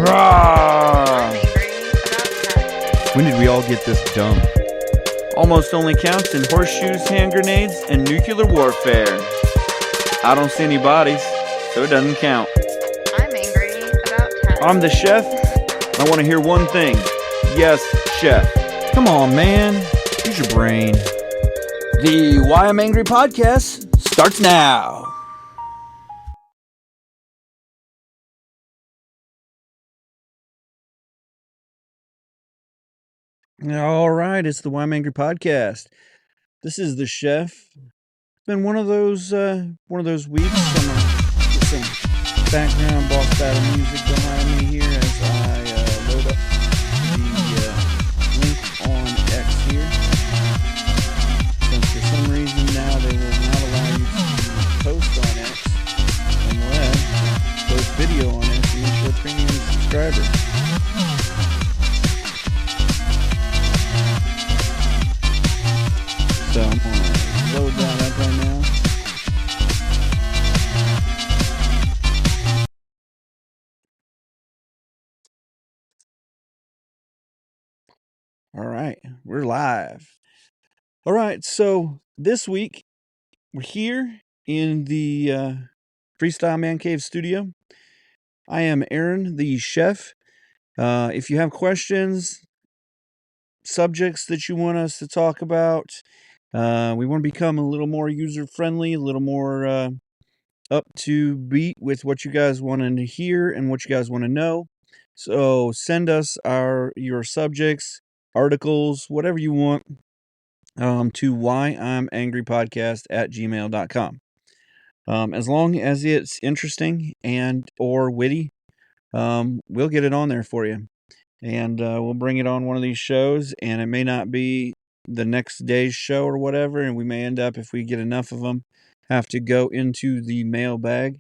I'm Rah! angry about cats. When did we all get this dumb? Almost only counts in horseshoes, hand grenades, and nuclear warfare. I don't see any bodies, so it doesn't count. I'm angry about cats. I'm the chef. I want to hear one thing. Yes, chef. Come on, man. Use your brain. The Why I'm Angry podcast starts now. All right, it's the Why I'm Angry podcast. This is the chef. It's been one of those weeks. I'm gonna get some background boss battle music behind me here as I load up the link on X here. Since for some reason now they will not allow you to post on X unless post video on X you're a premium subscriber. So I'm gonna load that up right now. All right, we're live. All right, so this week we're here in the Freestyle Man Cave studio. I am Aaron, the chef. If you have questions, subjects that you want us to talk about, we want to become a little more user friendly, a little more up to beat with what you guys want to hear and what you guys want to know. So send us your subjects, articles, whatever you want, to whyimangrypodcast@gmail.com. As long as it's interesting and or witty, we'll get it on there for you. And we'll bring it on one of these shows, and it may not be the next day's show or whatever, and we may end up, if we get enough of them, have to go into the mailbag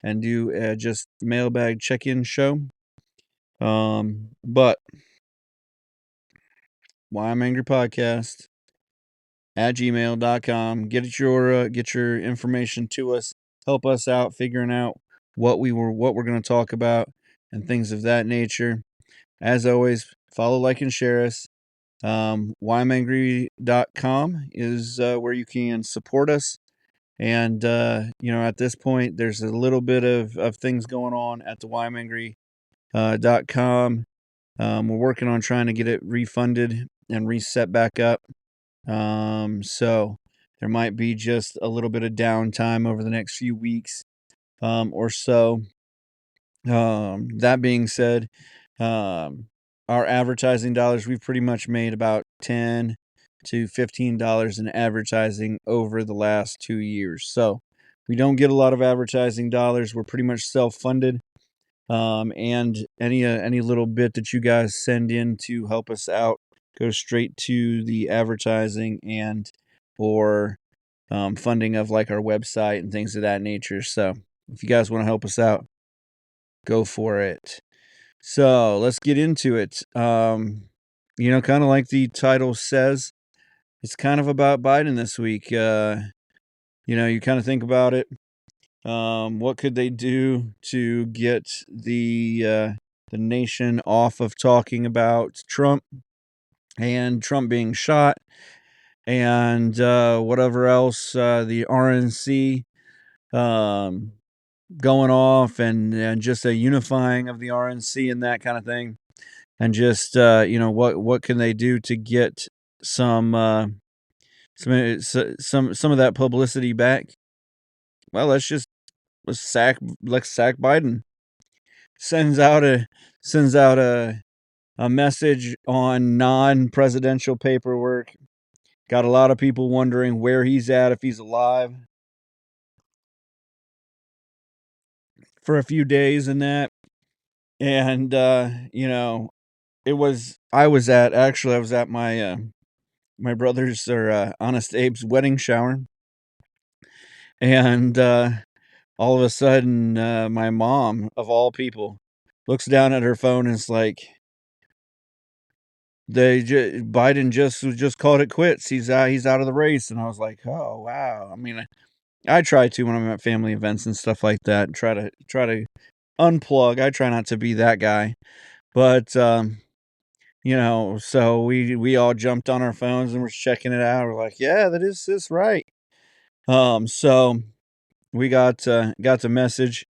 and do just mailbag check-in show. But Why I'm Angry Podcast @gmail.com. Get your information to us. Help us out figuring out what we're going to talk about and things of that nature. As always, follow, like, and share us. whyimangry.com is where you can support us. And, at this point, there's a little bit of things going on at the whyimangry.com. We're working on trying to get it refunded and reset back up. So there might be just a little bit of downtime over the next few weeks or so. That being said, our advertising dollars, we've pretty much made about $10 to $15 in advertising over the last 2 years. So we don't get a lot of advertising dollars. We're pretty much self-funded. And any little bit that you guys send in to help us out goes straight to the advertising and or funding of like our website and things of that nature. So if you guys want to help us out, go for it. So let's get into it. Kind of like the title says, it's kind of about Biden this week. You kind of think about it. What could they do to get the nation off of talking about Trump and Trump being shot and whatever else, the RNC going off and just a unifying of the RNC and that kind of thing, and just what can they do to get some of that publicity back? Well, let's sack Biden. Sends out a message on non-presidential paperwork. Got a lot of people wondering where he's at, if he's alive, for a few days and that. And I was at my brother's or Honest Abe's wedding shower, and all of a sudden my mom, of all people, looks down at her phone and is like, Biden just called it quits. He's out of the race. And I was like, oh wow. I mean, I try to, when I'm at family events and stuff like that, try to unplug. I try not to be that guy, but so we all jumped on our phones and we're checking it out. We're like, yeah, that is this right. So we got the message,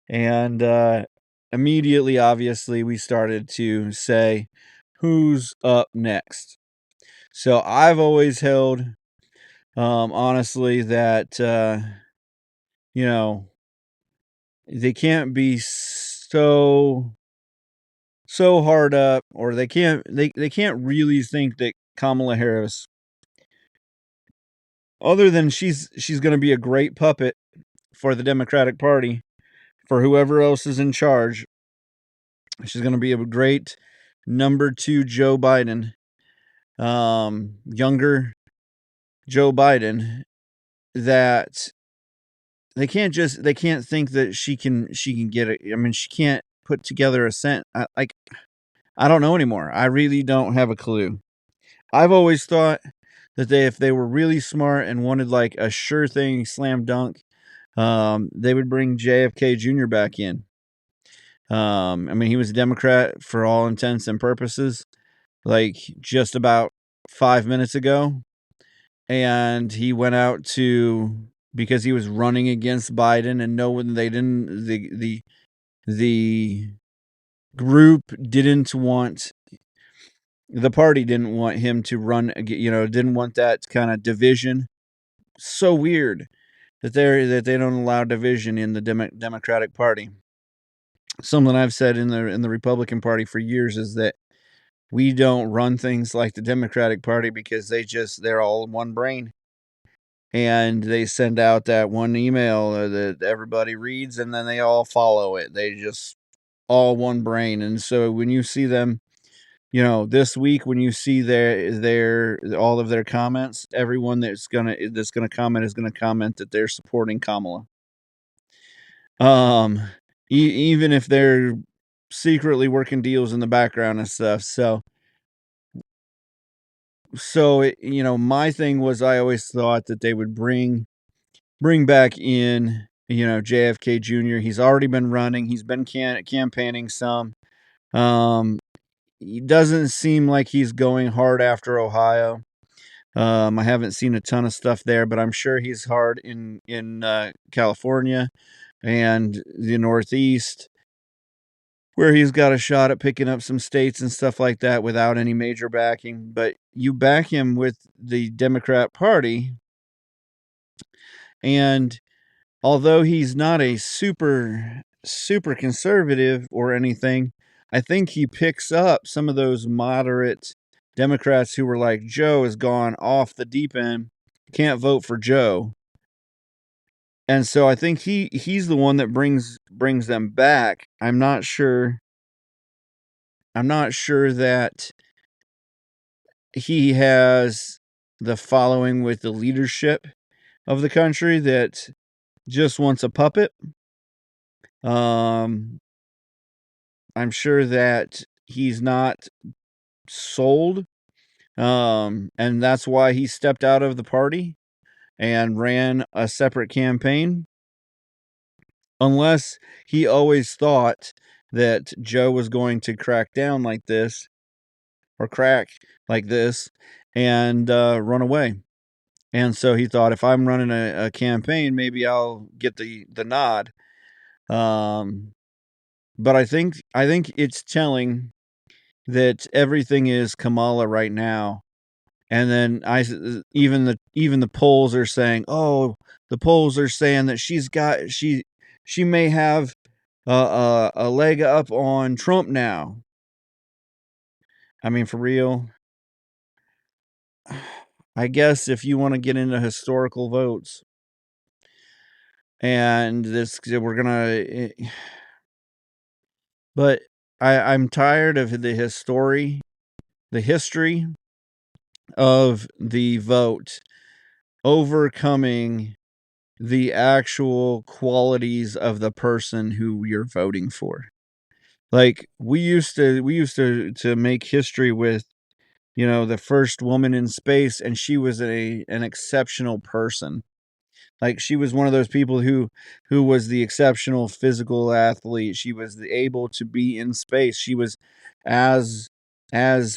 and immediately, obviously, we started to say, who's up next? So I've always held, honestly, that you know they can't be so hard up, or they can't really think that Kamala Harris, other than she's going to be a great puppet for the Democratic Party, for whoever else is in charge. She's going to be a great number 2 Joe Biden, younger Joe Biden, that they can't think that she can get it. I mean, she can't put together a sent. I don't know anymore. I really don't have a clue. I've always thought that if they were really smart and wanted like a sure thing slam dunk, they would bring JFK Jr. back in. I mean, he was a Democrat for all intents and purposes, like just about 5 minutes ago, and he went out because he was running against Biden, and no one they didn't the group didn't want the party didn't want him to run, didn't want that kind of division. So weird that they don't allow division in the Democratic Party. Something I've said in the Republican Party for years is that we don't run things like the Democratic Party because they're all one brain, and they send out that one email that everybody reads, and then they all follow it. They just all one brain. And so when you see them, this week, when you see their all of their comments, everyone that's gonna comment is gonna comment that they're supporting Kamala. Even if they're secretly working deals in the background and stuff. My thing was, I always thought that they would bring back in, JFK Jr. He's already been running. He's been campaigning some. He doesn't seem like he's going hard after Ohio. I haven't seen a ton of stuff there, but I'm sure he's hard in California and the Northeast, where he's got a shot at picking up some states and stuff like that without any major backing. But you back him with the Democrat Party, and although he's not a super conservative or anything, I think he picks up some of those moderate Democrats who were like, Joe has gone off the deep end, can't vote for Joe. And so I think he's the one that brings them back. I'm not sure that he has the following with the leadership of the country that just wants a puppet. I'm sure that he's not sold, and that's why he stepped out of the party and ran a separate campaign. Unless he always thought that Joe was going to crack down like this, or crack like this, and run away. And so he thought, if I'm running a campaign, maybe I'll get the nod. But I think it's telling that everything is Kamala right now. And then even the polls are saying, the polls are saying that she may have a leg up on Trump now. I mean, for real. I guess if you want to get into historical votes, and we're gonna, but I'm tired of the history of the vote overcoming the actual qualities of the person who you're voting for. Like we used to make history with, the first woman in space, and she was an exceptional person. Like, she was one of those people who was the exceptional physical athlete. She was able to be in space. She was as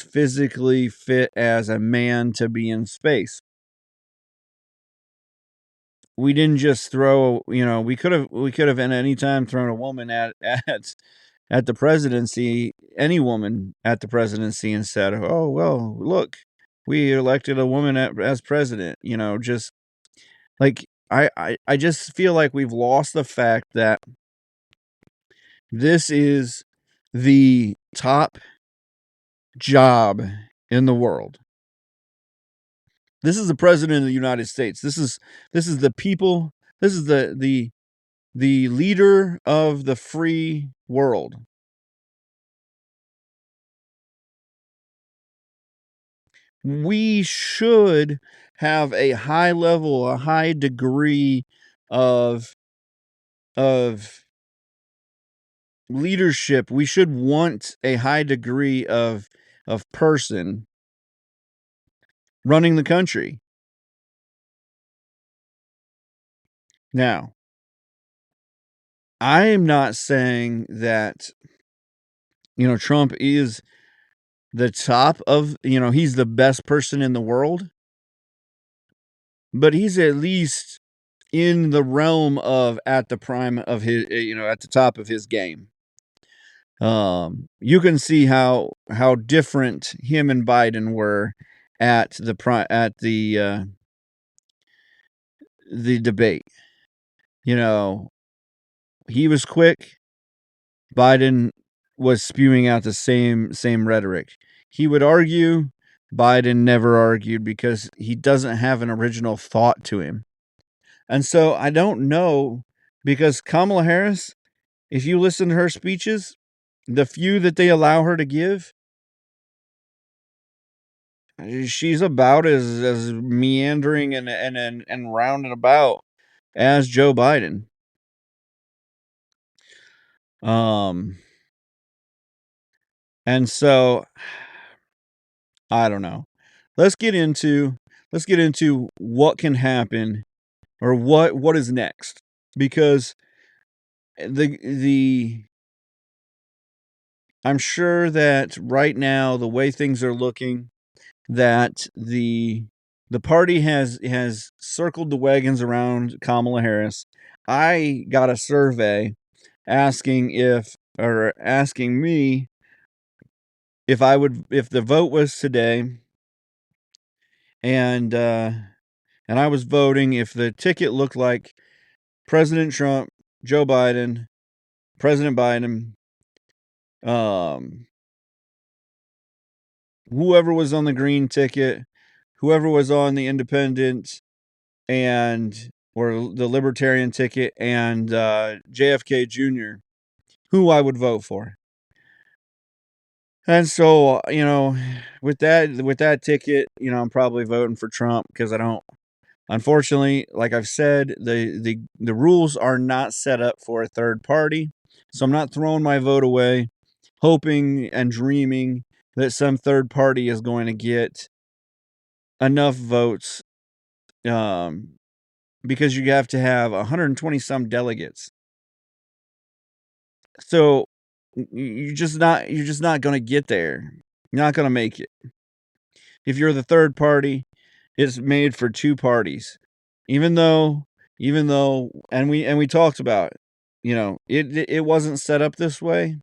physically fit as a man to be in space. We didn't just throw, we could have at any time thrown a woman at the presidency, any woman at the presidency, and said, "Oh, well, look, we elected a woman as president." Just like, I just feel like we've lost the fact that this is the top job in the world. This is the president of the United States. This is the people. This is the leader of the free world. We should have a high degree of leadership. We should want a high degree of person running the country. Now, I am not saying that Trump is the top of, he's the best person in the world, but he's at least in the realm of at the prime of his, at the top of his game. You can see how different him and Biden were at the debate. He was quick. Biden was spewing out the same rhetoric. He would argue. Biden never argued because he doesn't have an original thought to him. And so I don't know, because Kamala Harris, if you listen to her speeches, the few that they allow her to give, she's about as meandering and roundabout as Joe Biden. And so I don't know. Let's get into what can happen, or what is next, because I'm sure that right now, the way things are looking, that the party has circled the wagons around Kamala Harris. I got a survey asking me if the vote was today, and I was voting, if the ticket looked like President Trump, Joe Biden, President Biden, whoever was on the green ticket, whoever was on the independent or the libertarian ticket, and JFK Jr., who I would vote for. And so, with that ticket, I'm probably voting for Trump, because I don't, unfortunately, like I've said, the rules are not set up for a third party. So I'm not throwing my vote away, hoping and dreaming that some third party is going to get enough votes, because you have to have 120 some delegates. So you're just not going to get there. You're not going to make it. If you're the third party, it's made for two parties. Even though and we talked about, it wasn't set up this way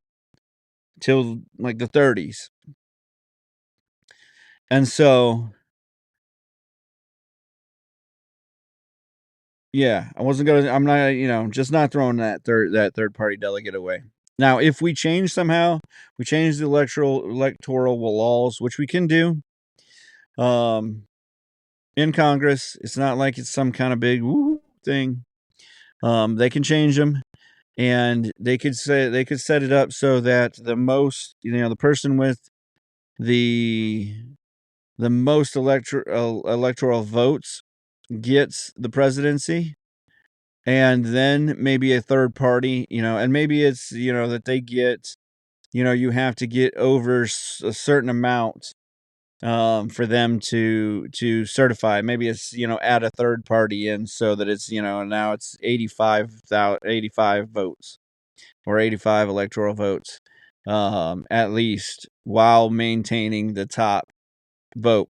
till like the 30s. And so, yeah, I'm not, just not throwing that third party delegate away. Now, if we change the electoral laws, which we can do, in Congress, it's not like it's some kind of big woo thing. They can change them, and they could set it up so that the person with the most electoral votes gets the presidency, and then maybe a third party, and maybe it's, that they get, you have to get over a certain amount for them to certify. Maybe it's, add a third party in so that it's, now it's 85 votes or 85 electoral votes, at least, while maintaining the top vote.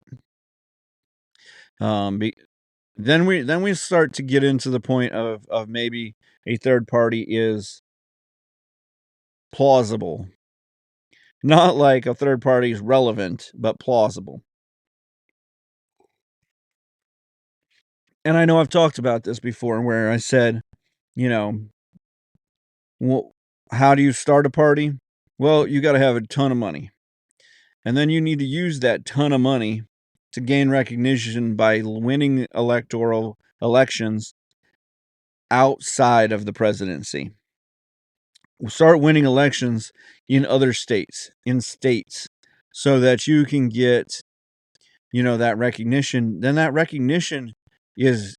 Then we start to get into the point of maybe a third party is plausible. Not like a third party is relevant, but plausible. And I know I've talked about this before where I said, well, how do you start a party? Well, you got to have a ton of money. And then you need to use that ton of money to gain recognition by winning electoral elections outside of the presidency. We'll start winning elections in other states, so that you can get, that recognition. Then that recognition is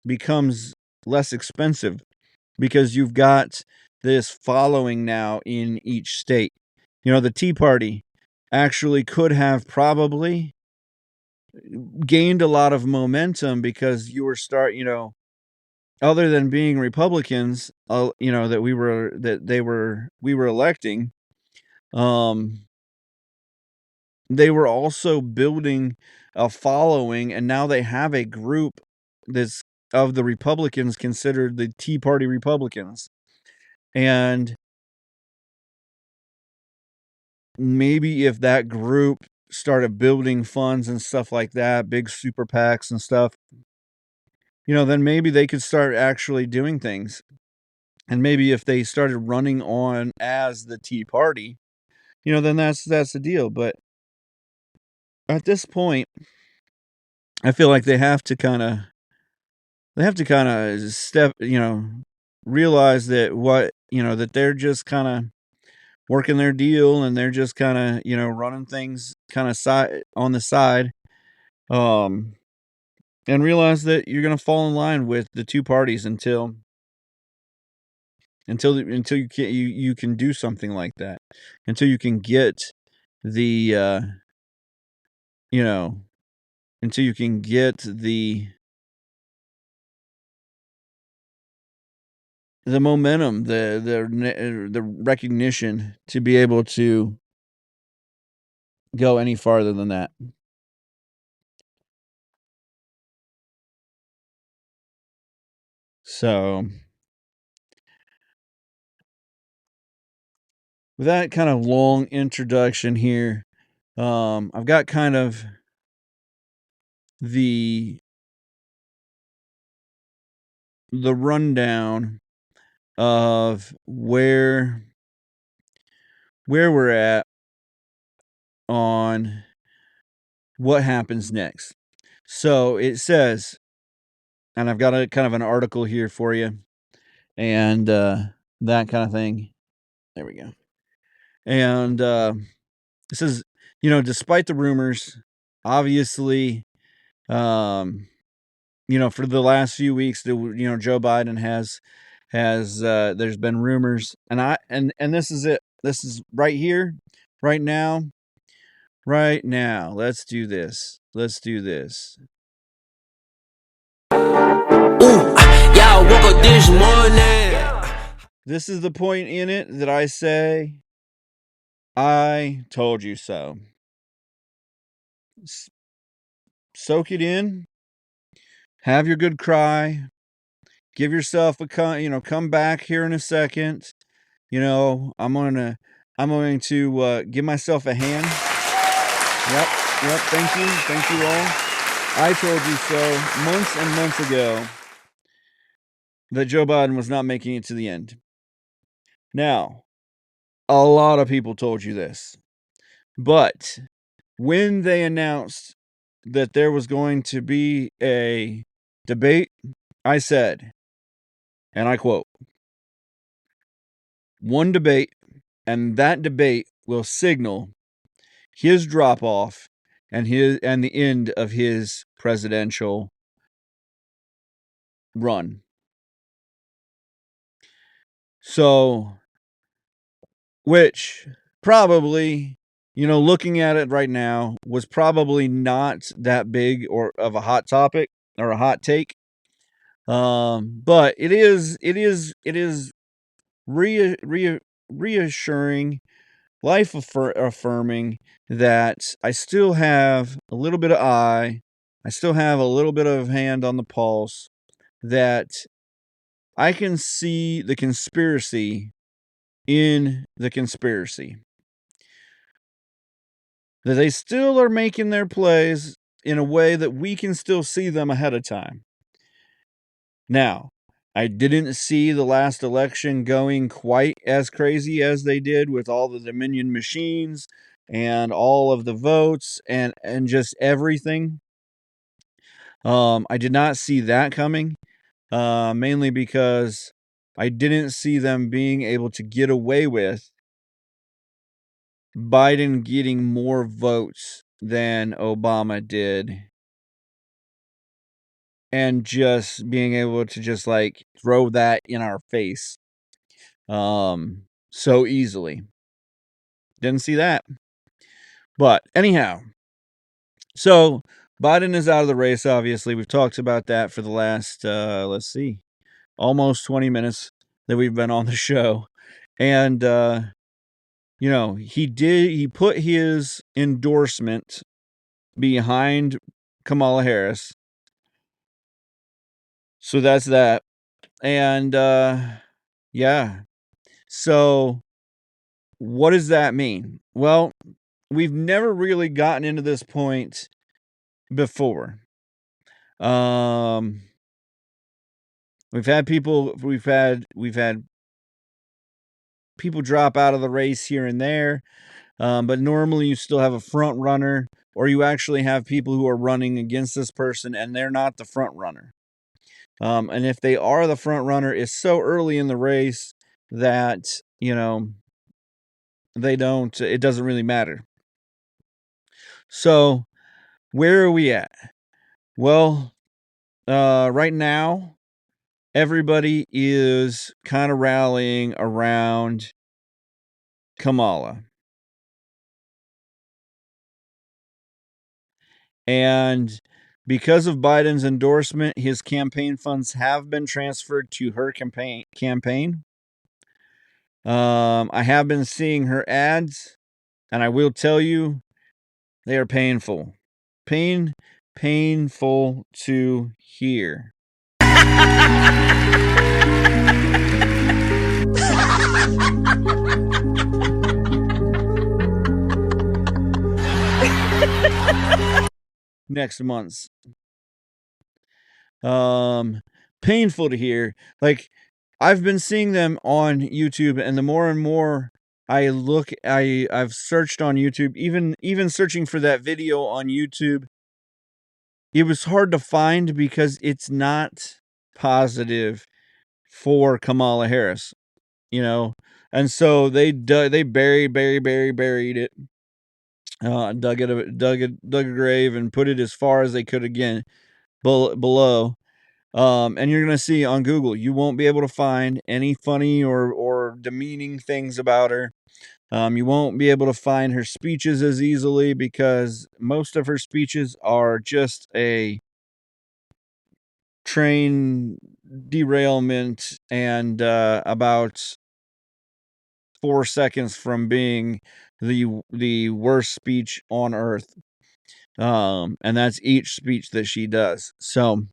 becomes less expensive because you've got this following now in each state. The Tea Party actually could have probably gained a lot of momentum because you were other than being Republicans, that we were electing, they were also building a following, and now they have a group that's of the Republicans considered the Tea Party Republicans. And maybe if that group started building funds and stuff like that, big super PACs and stuff, then maybe they could start actually doing things. And maybe if they started running on as the Tea Party, then that's the deal. But at this point, I feel like they have to kind of step, realize that that they're just kind of working their deal and they're just kind of, running things kind of on the side. And realize that you're going to fall in line with the two parties until you can do something like that, until you can get the until you can get the momentum, the recognition to be able to go any farther than that. So with that kind of long introduction here, I've got kind of the rundown of where we're at on what happens next. So it says, and I've got a kind of an article here for you, and that kind of thing. There we go. And it says, despite the rumors, obviously, for the last few weeks, Joe Biden has there's been rumors, and this is it. This is right here, right now. Right now. Let's do this. Ooh, y'all woke up this morning. This is the point in it that I say, I told you so. Soak it in. Have your good cry. Give yourself come back here in a second. I'm going to give myself a hand. Yep. Thank you all. I told you so months and months ago that Joe Biden was not making it to the end. Now, a lot of people told you this, but when they announced that there was going to be a debate, I said, and I quote, "One debate, and that debate will signal his drop off and the end of his presidential run." So, which probably looking at it right now was probably not that big or of a hot topic or a hot take. But it is reassuring, life affirming that I still have a little bit of eye, I still have a little bit of hand on the pulse, that I can see the conspiracy in the conspiracy. That they still are making their plays in a way that we can still see them ahead of time. Now, I didn't see the last election going quite as crazy as they did with all the Dominion machines and all of the votes and just everything. I did not see that coming, mainly because I didn't see them being able to get away with Biden getting more votes than Obama did and just being able to just like throw that in our face so easily. Didn't see that. But anyhow, so Biden is out of the race, obviously. We've talked about that for the last let's see, almost 20 minutes that we've been on the show. And he put his endorsement behind Kamala Harris. So that's that. And yeah. So what does that mean? Well, we've never really gotten into this point before. We've had people drop out of the race here and there. But normally you still have a front runner, or you actually have people who are running against this person and they're not the front runner. And if they are the front runner, it's so early in the race that, it doesn't really matter. So where are we at? Well, right now, everybody is kind of rallying around Kamala. And because of Biden's endorsement, his campaign funds have been transferred to her campaign. I have been seeing her ads, and I will tell you, they are painful. Painful to hear. Next month's. Painful to hear. Like, I've been seeing them on YouTube, and the more and more I've searched on YouTube, even searching for that video on YouTube, it was hard to find because it's not positive for Kamala Harris, and so they buried it, dug a grave and put it as far as they could again below. And you're gonna see on Google, you won't be able to find any funny or demeaning things about her. You won't be able to find her speeches as easily because most of her speeches are just a train derailment and about 4 seconds from being the worst speech on earth. And that's each speech that she does. So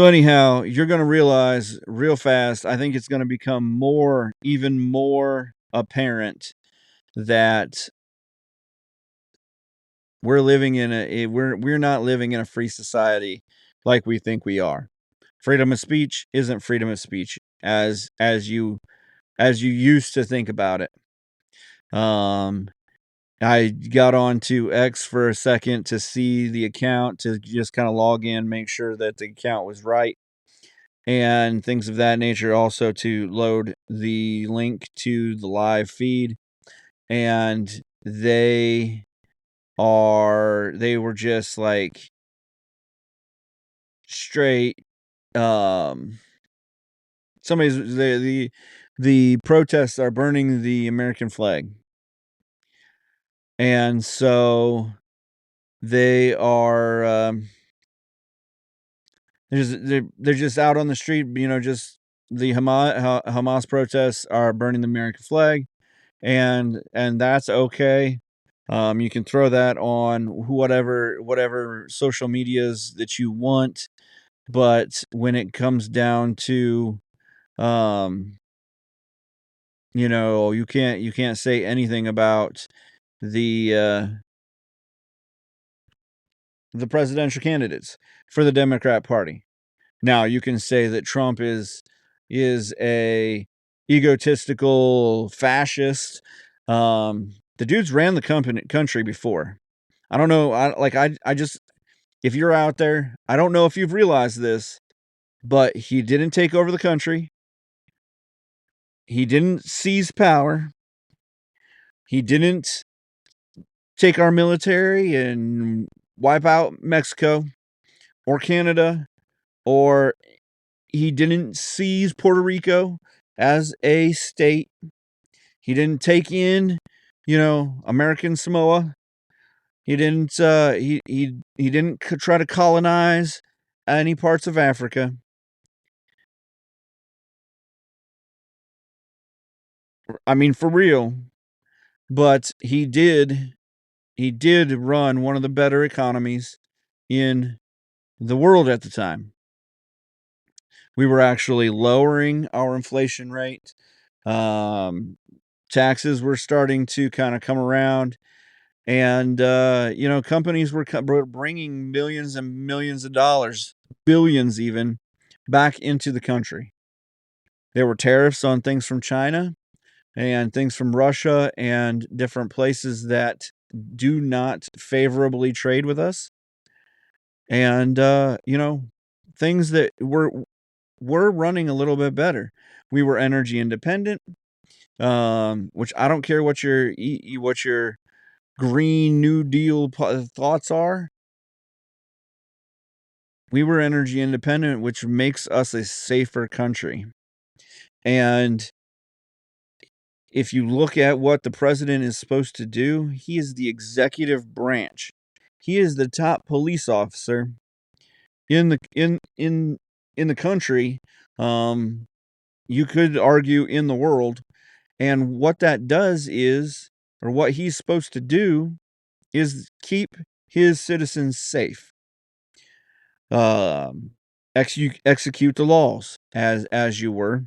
anyhow, you're going to realize real fast, I think it's going to become even more apparent that we're not living in a free society like we think we are. Freedom of speech isn't freedom of speech as you used to think about it. I got on to X for a second to see the account, to just kind of log in, make sure that the account was right, and things of that nature. Also to load the link to the live feed, and they were just like straight. The protests are burning the American flag. And so they are they're just out on the street, just the Hamas protests are burning the American flag, and that's okay. You can throw that on whatever social medias that you want, but when it comes down to you can't say anything about the the presidential candidates for the Democrat Party. Now, you can say that Trump is a egotistical fascist. The dude's ran the country before. I don't know. I just, if you're out there, I don't know if you've realized this, but he didn't take over the country. He didn't seize power. He didn't take our military and wipe out Mexico or Canada, or he didn't seize Puerto Rico as a state. He didn't take in, American Samoa. He didn't he didn't try to colonize any parts of Africa. I mean, for real. But he did run one of the better economies in the world at the time. We were actually lowering our inflation rate. Taxes were starting to kind of come around, and companies were bringing millions and millions of dollars, billions even, back into the country. There were tariffs on things from China and things from Russia and different places that do not favorably trade with us. And things that were running a little bit better. We were energy independent, which I don't care what your Green New Deal thoughts are. We were energy independent, which makes us a safer country. And if you look at what the president is supposed to do, he is the executive branch. He is the top police officer in the country. You could argue in the world. And what that does is, or what he's supposed to do, is keep his citizens safe. Execute the laws as you were.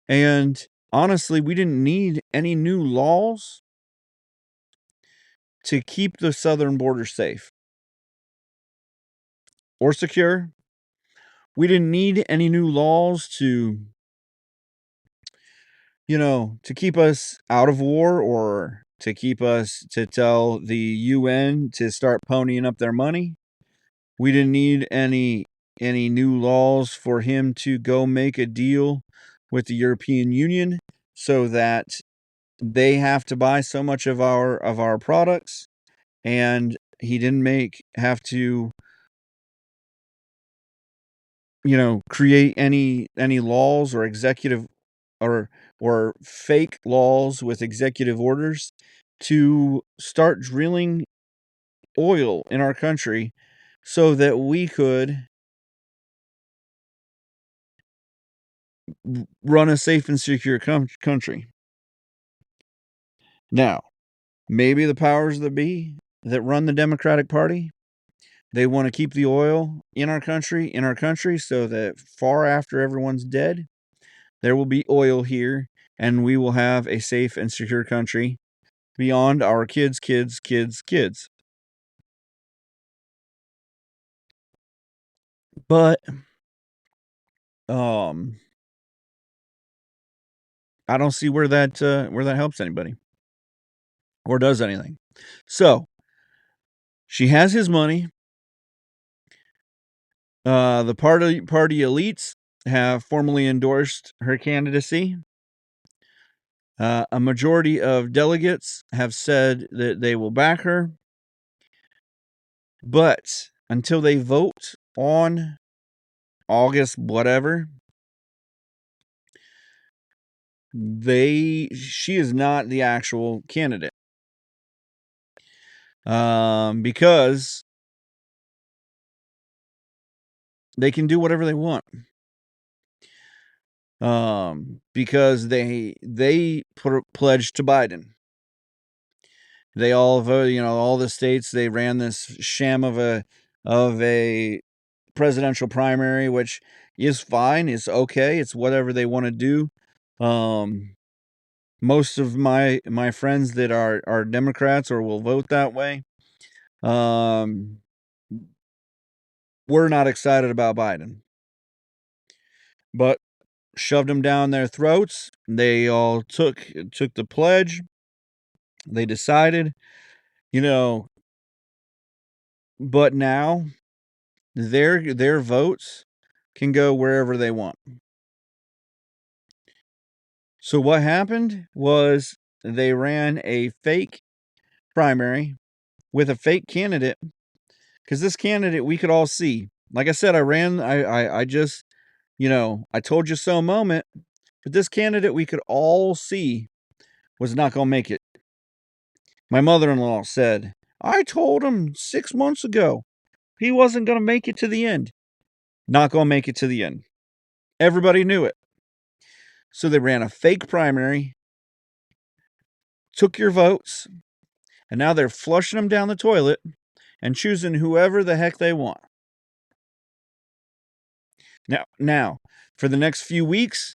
And honestly, we didn't need any new laws to keep the southern border safe or secure. We didn't need any new laws to keep us out of war, or to tell the UN to start ponying up their money. We didn't need any new laws for him to go make a deal with the European Union so that they have to buy so much of our products, and he didn't have to create any laws or executive or fake laws with executive orders to start drilling oil in our country so that we could run a safe and secure country. Now, maybe the powers that be that run the Democratic Party, they want to keep the oil in our country, so that far after everyone's dead, there will be oil here, and we will have a safe and secure country beyond our kids. But I don't see where that helps anybody or does anything. So she has his money. The party elites have formally endorsed her candidacy. A majority of delegates have said that they will back her. But until they vote on August whatever, she is not the actual candidate. because they can do whatever they want. Because they pledged to Biden. They all voted, all the states, they ran this sham of a presidential primary, which is fine. It's okay. It's whatever they want to do. Most of my friends that are Democrats or will vote that way, we're not excited about Biden, but shoved them down their throats. They all took the pledge. They decided, but now their votes can go wherever they want. So what happened was they ran a fake primary with a fake candidate, because this candidate we could all see. Like I said, I just, I told you so moment, but this candidate we could all see was not going to make it. My mother-in-law said, I told him 6 months ago he wasn't going to make it to the end. Not going to make it to the end. Everybody knew it. So they ran a fake primary, took your votes, and now they're flushing them down the toilet and choosing whoever the heck they want. Now, for the next few weeks,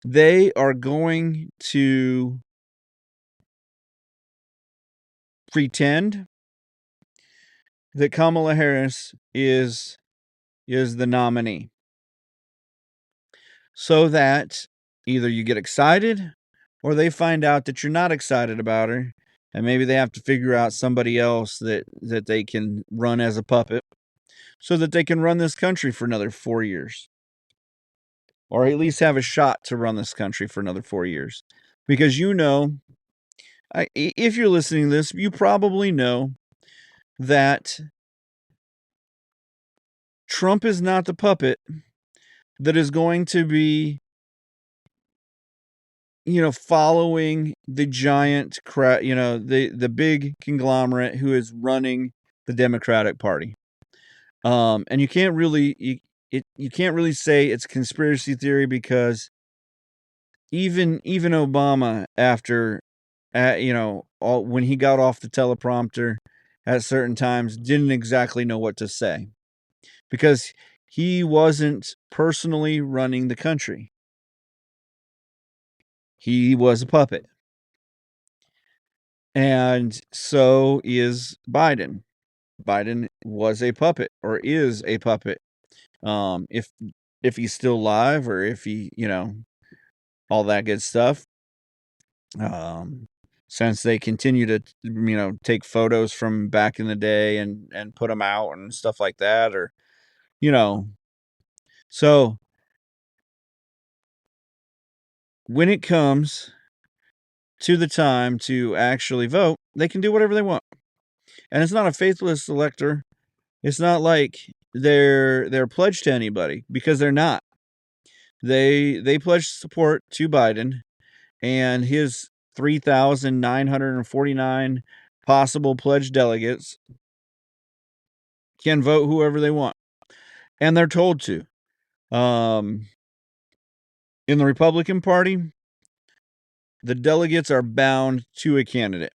they are going to pretend that Kamala Harris is the nominee, so that either you get excited or they find out that you're not excited about her, and maybe they have to figure out somebody else that they can run as a puppet so that they can run this country for another 4 years, or at least have a shot to run this country for another 4 years. Because if you're listening to this, you probably know that Trump is not the puppet that is going to be, following the giant crowd, the big conglomerate who is running the Democratic Party. And you can't really you can't really say it's conspiracy theory, because even Obama, after when he got off the teleprompter at certain times, didn't exactly know what to say, because he wasn't personally running the country. He was a puppet. And so is Biden. Biden was a puppet, or is a puppet. If he's still alive, or if he, all that good stuff. Since they continue to, take photos from back in the day and put them out and stuff like that, or, so when it comes to the time to actually vote, they can do whatever they want. And it's not a faithless elector. It's not like they're pledged to anybody, because they're not. They pledge support to Biden and his 3,949 possible pledged delegates can vote whoever they want, and they're told to. In the Republican Party, the delegates are bound to a candidate.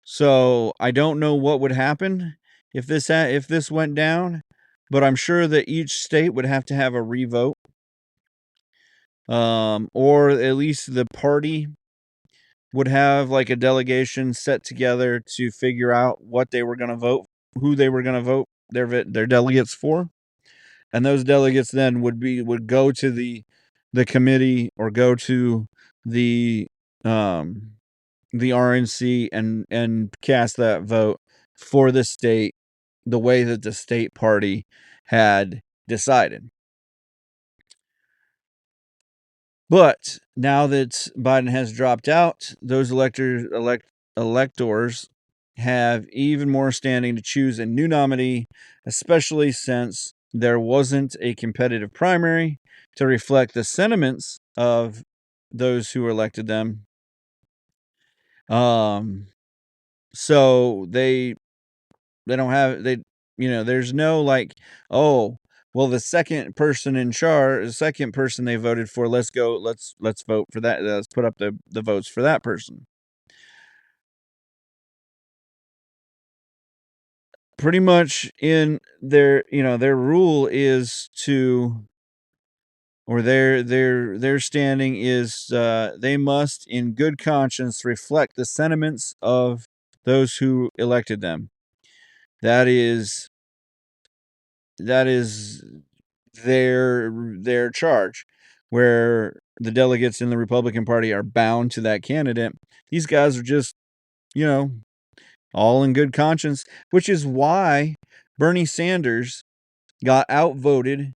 So I don't know what would happen if this went down, but I'm sure that each state would have to have a revote, or at least the party would have like a delegation set together to figure out what they were going to vote, who they were going to vote their delegates for, and those delegates then would go to the committee, or go to the RNC and cast that vote for the state the way that the state party had decided. But now that Biden has dropped out, those electors have even more standing to choose a new nominee, especially since there wasn't a competitive primary to reflect the sentiments of those who elected them. So they don't have there's no like, oh, well, the second person in charge, the second person they voted for, let's vote for that. Let's put up the votes for that person. Pretty much in their rule is to, or their standing is, they must in good conscience reflect the sentiments of those who elected them. That is their charge, where the delegates in the Republican Party are bound to that candidate. These guys are just, all in good conscience, which is why Bernie Sanders got outvoted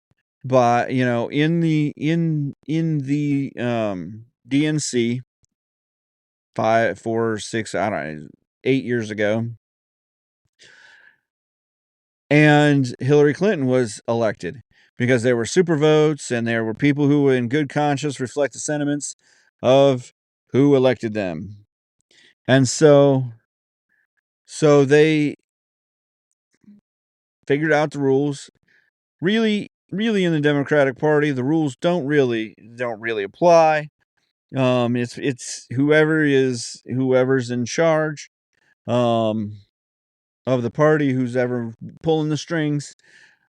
by, in the DNC 5, 4, 6, I don't know, 8 years ago. And Hillary Clinton was elected because there were super votes and there were people who in good conscience reflect the sentiments of who elected them. And so they figured out the rules. Really in the Democratic Party, the rules don't really apply. It's whoever's in charge of the party, who's ever pulling the strings,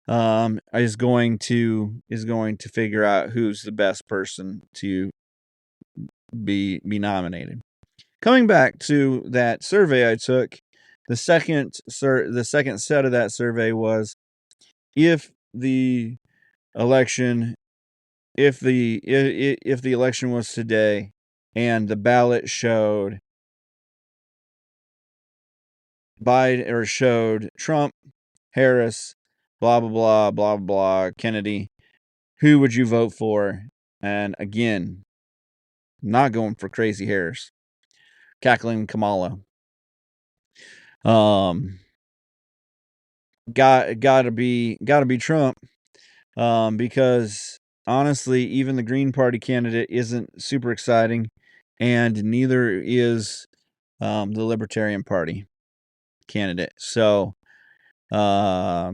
is going to figure out who's the best person to be nominated. Coming back to that survey I took, the second set of that survey was if the election was today and the ballot showed Biden or showed Trump, Harris, blah blah blah blah blah, Kennedy, who would you vote for? And again, not going for Crazy Harris, cackling Kamala. Gotta be Trump. Because honestly, even the Green Party candidate isn't super exciting, and neither is the Libertarian Party candidate. So, for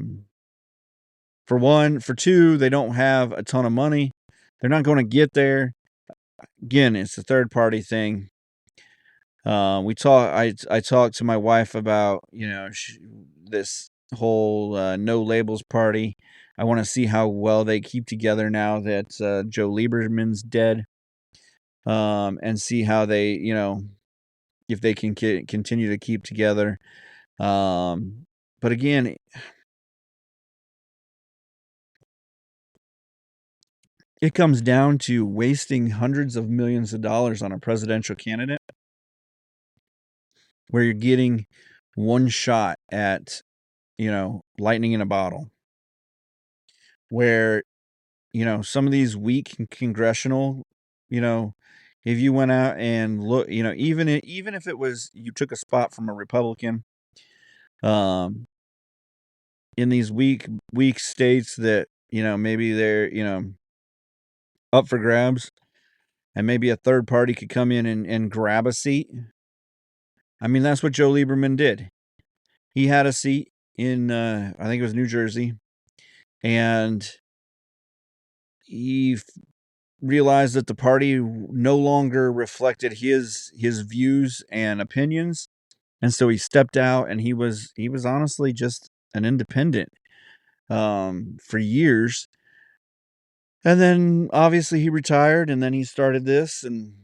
one, for two, they don't have a ton of money. They're not going to get there. Again, it's a third party thing. I talked to my wife about this whole no labels party. I want to see how well they keep together now that Joe Lieberman's dead, and see how they if they can continue to keep together. But again, it comes down to wasting hundreds of millions of dollars on a presidential candidate where you're getting one shot at lightning in a bottle, where some of these weak congressional, if you went out and look, even if it was you took a spot from a Republican, in these weak states that maybe they're up for grabs, and maybe a third party could come in and grab a seat. I mean, that's what Joe Lieberman did. He had a seat in I think it was New Jersey, and he realized that the party no longer reflected his views and opinions, and so he stepped out, and he was honestly just an independent for years. And then obviously he retired, and then he started this and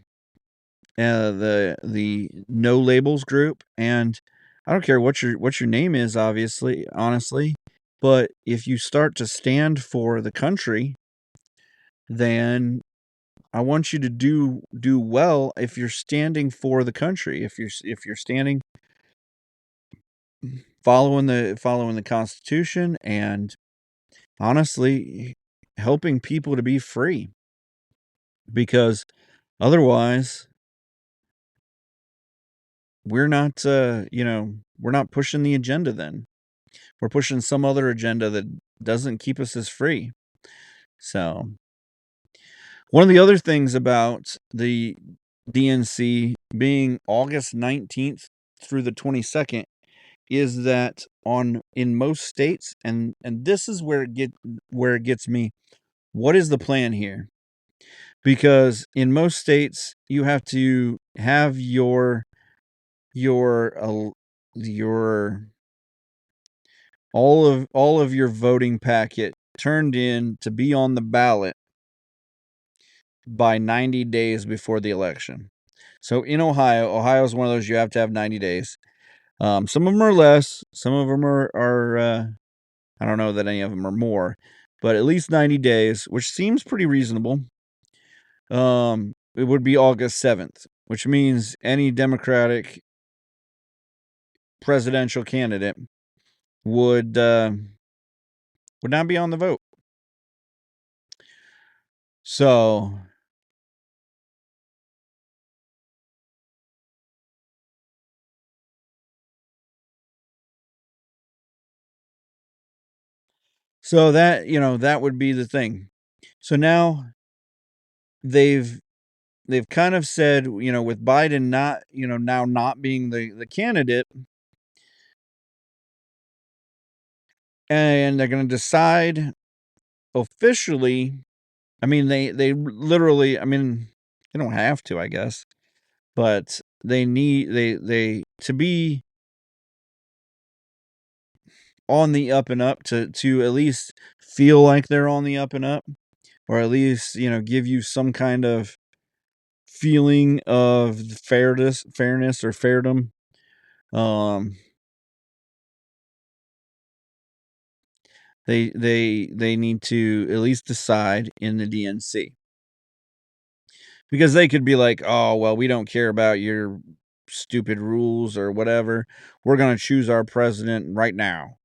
the No Labels group. And I don't care what your name is, honestly, but if you start to stand for the country, then I want you to do well. If you're standing for the country, if you're standing following the Constitution, and honestly helping people to be free, because otherwise we're not pushing the agenda. Then we're pushing some other agenda that doesn't keep us as free. So one of the other things about the DNC being August 19th through the 22nd is that in most states, and this is where it gets me. What is the plan here? Because in most states, you have to have your all of your voting packet turned in to be on the ballot by 90 days before the election. So in Ohio is one of those you have to have 90 days. Some of them are less, some of them are I don't know that any of them are more, but at least 90 days, which seems pretty reasonable. It would be August 7th, which means any Democratic presidential candidate would not be on the vote. So that, that would be the thing. So now they've kind of said, with Biden not, now not being the candidate, and they're going to decide officially. I mean, they literally, I mean, they don't have to, I guess, but they need they to be on the up and up, to at least feel like they're on the up and up, or at least, give you some kind of feeling of fairness or fairdom. They need to at least decide in the DNC, because they could be like, oh well, we don't care about your stupid rules or whatever. We're going to choose our president right now.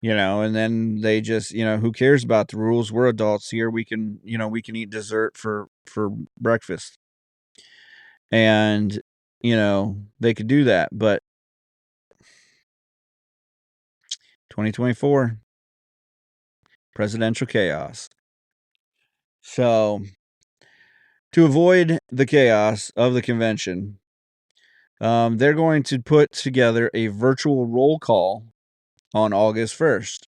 And then they just, who cares about the rules? We're adults here. We can, we can eat dessert for breakfast. And, they could do that, but 2024 presidential chaos. So, to avoid the chaos of the convention, they're going to put together a virtual roll call on August 1st.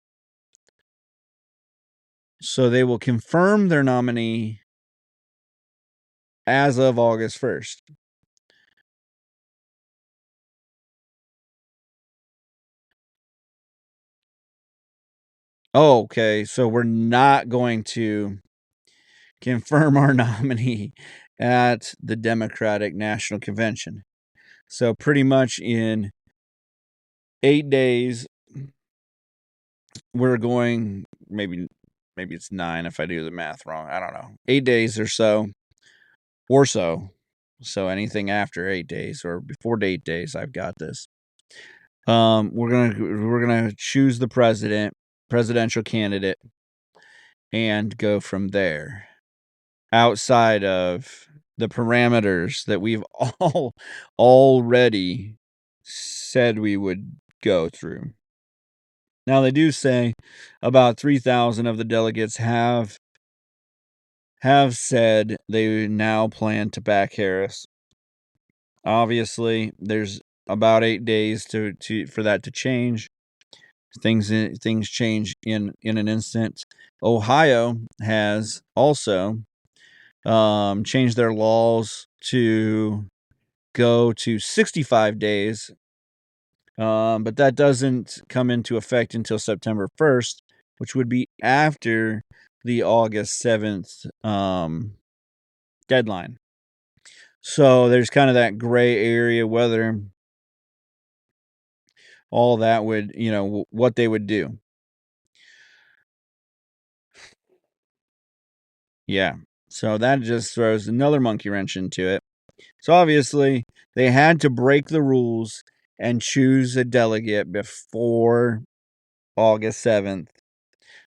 So they will confirm their nominee as of August 1st. Oh, okay. So we're not going to confirm our nominee at the Democratic National Convention. So pretty much in 8 days, we're going, maybe it's 9 if I do the math wrong. I don't know. 8 days or so. So anything after 8 days or before 8 days, I've got this. We're gonna choose the presidential candidate, and go from there, outside of the parameters that we've all already said we would go through. Now, they do say about 3,000 of the delegates have said they now plan to back Harris. Obviously, there's about 8 days for that to change. Things change in an instant. Ohio has also changed their laws to go to 65 days, but that doesn't come into effect until September 1st, which would be after the August 7th deadline. So there's kind of that gray area whether all that would, what they would do. Yeah. So that just throws another monkey wrench into it. So obviously, they had to break the rules and choose a delegate before August 7th,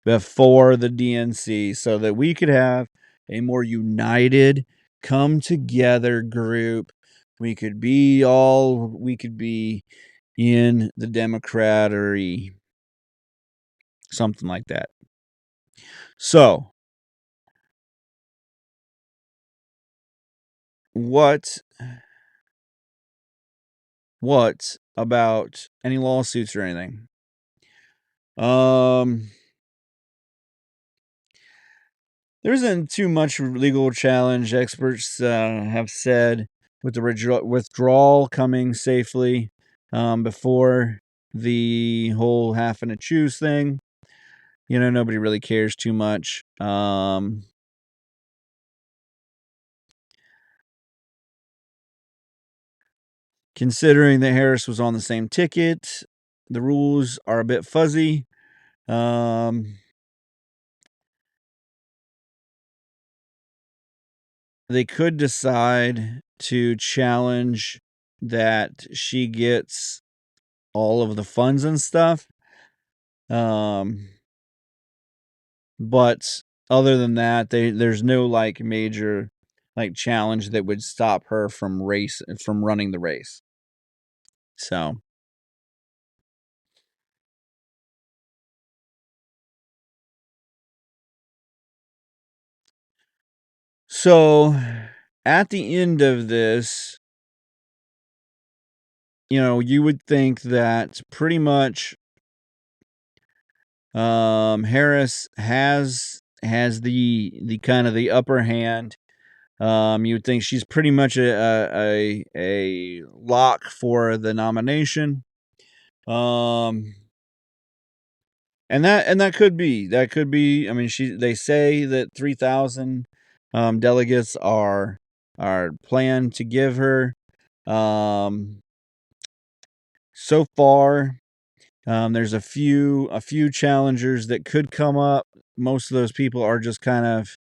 before the DNC, so that we could have a more united, come together group. We could be in the Democratery, something like that. So, what What about any lawsuits or anything? There isn't too much legal challenge. Experts have said with the withdrawal coming safely before the whole having to choose thing. Nobody really cares too much. Considering that Harris was on the same ticket, the rules are a bit fuzzy. They could decide to challenge that she gets all of the funds and stuff. But other than that, there's no major challenge that would stop her from running the race. So at the end of this, you would think that pretty much Harris has the kind of the upper hand. You would think she's pretty much a lock for the nomination. And that could be. I mean, they say that 3,000 delegates are planned to give her. So far, there's a few challengers that could come up. Most of those people are just kind of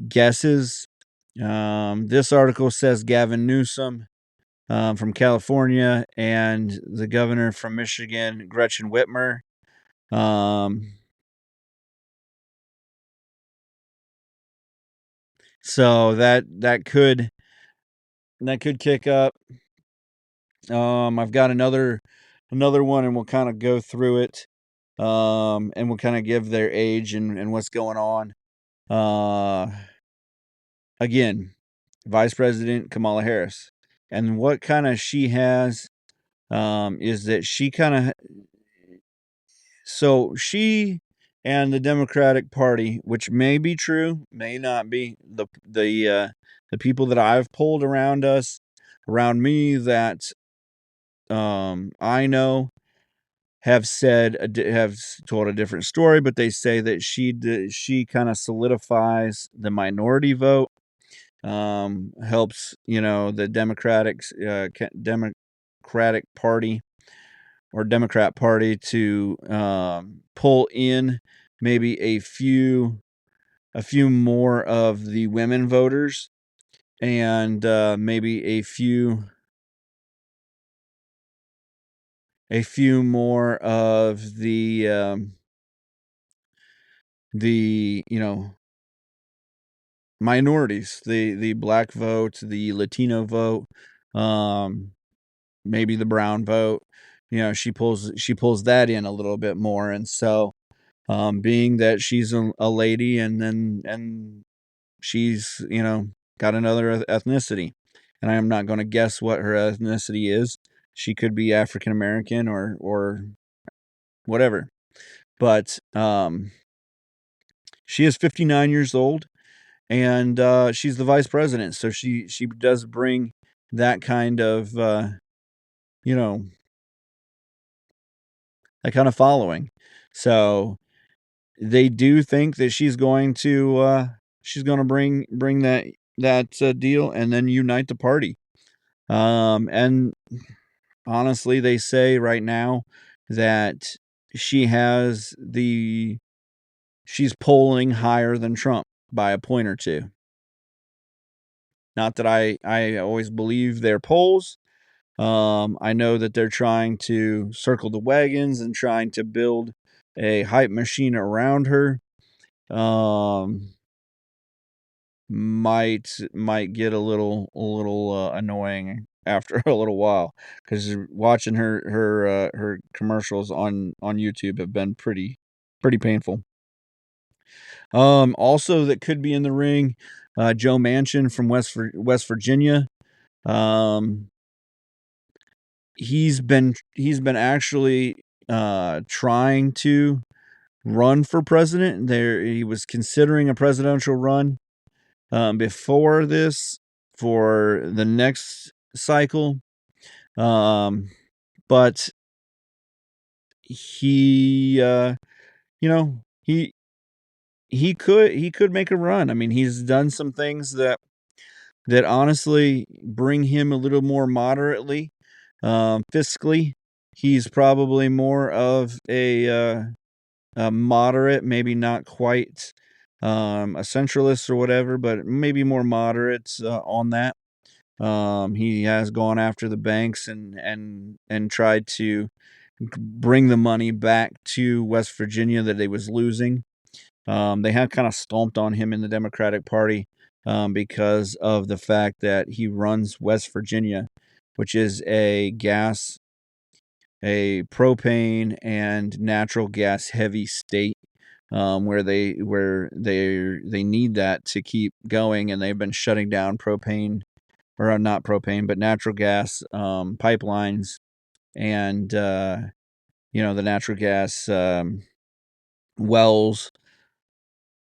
guesses. This article says Gavin Newsom from California and the governor from Michigan, Gretchen Whitmer. So that could kick up. I've got another one, and we'll kind of go through it. And we'll kind of give their age and what's going on. Again, Vice President Kamala Harris, and what kind of she has is that she kind of she and the Democratic Party, which may be true, may not be, the people that I've polled around me that I know have told a different story, but they say that she kind of solidifies the minority vote, helps the Democratic Party or Democrat Party to pull in maybe a few more of the women voters, and maybe a few more of the minorities, the black vote, the Latino vote, maybe the brown vote. She pulls that in a little bit more, and so being that she's a lady, and she's got another ethnicity, and I am not going to guess what her ethnicity is. She could be African American or whatever, but she is 59 years old, and she's the vice president, so she does bring that kind of that kind of following. So they do think that she's going to bring that deal and then unite the party. And honestly, they say right now that she's polling higher than Trump by a point or two. Not that I always believe their polls. I know that they're trying to circle the wagons and trying to build a hype machine around her. Might get a little annoying after a little while, because watching her commercials on YouTube have been pretty painful. Also that could be in the ring, Joe Manchin from West Virginia. he's been actually trying to run for president. He was considering a presidential run before this for the next cycle, but he he could make a run. I mean, he's done some things that honestly bring him a little more moderately fiscally. He's probably more of a moderate, maybe not quite a centralist or whatever, but maybe more moderate on that. He has gone after the banks and tried to bring the money back to West Virginia that they was losing. They have kind of stomped on him in the Democratic Party because of the fact that he runs West Virginia, which is a propane and natural gas heavy state, where they need that to keep going, and they've been shutting down propane, or not propane, but natural gas pipelines, and the natural gas wells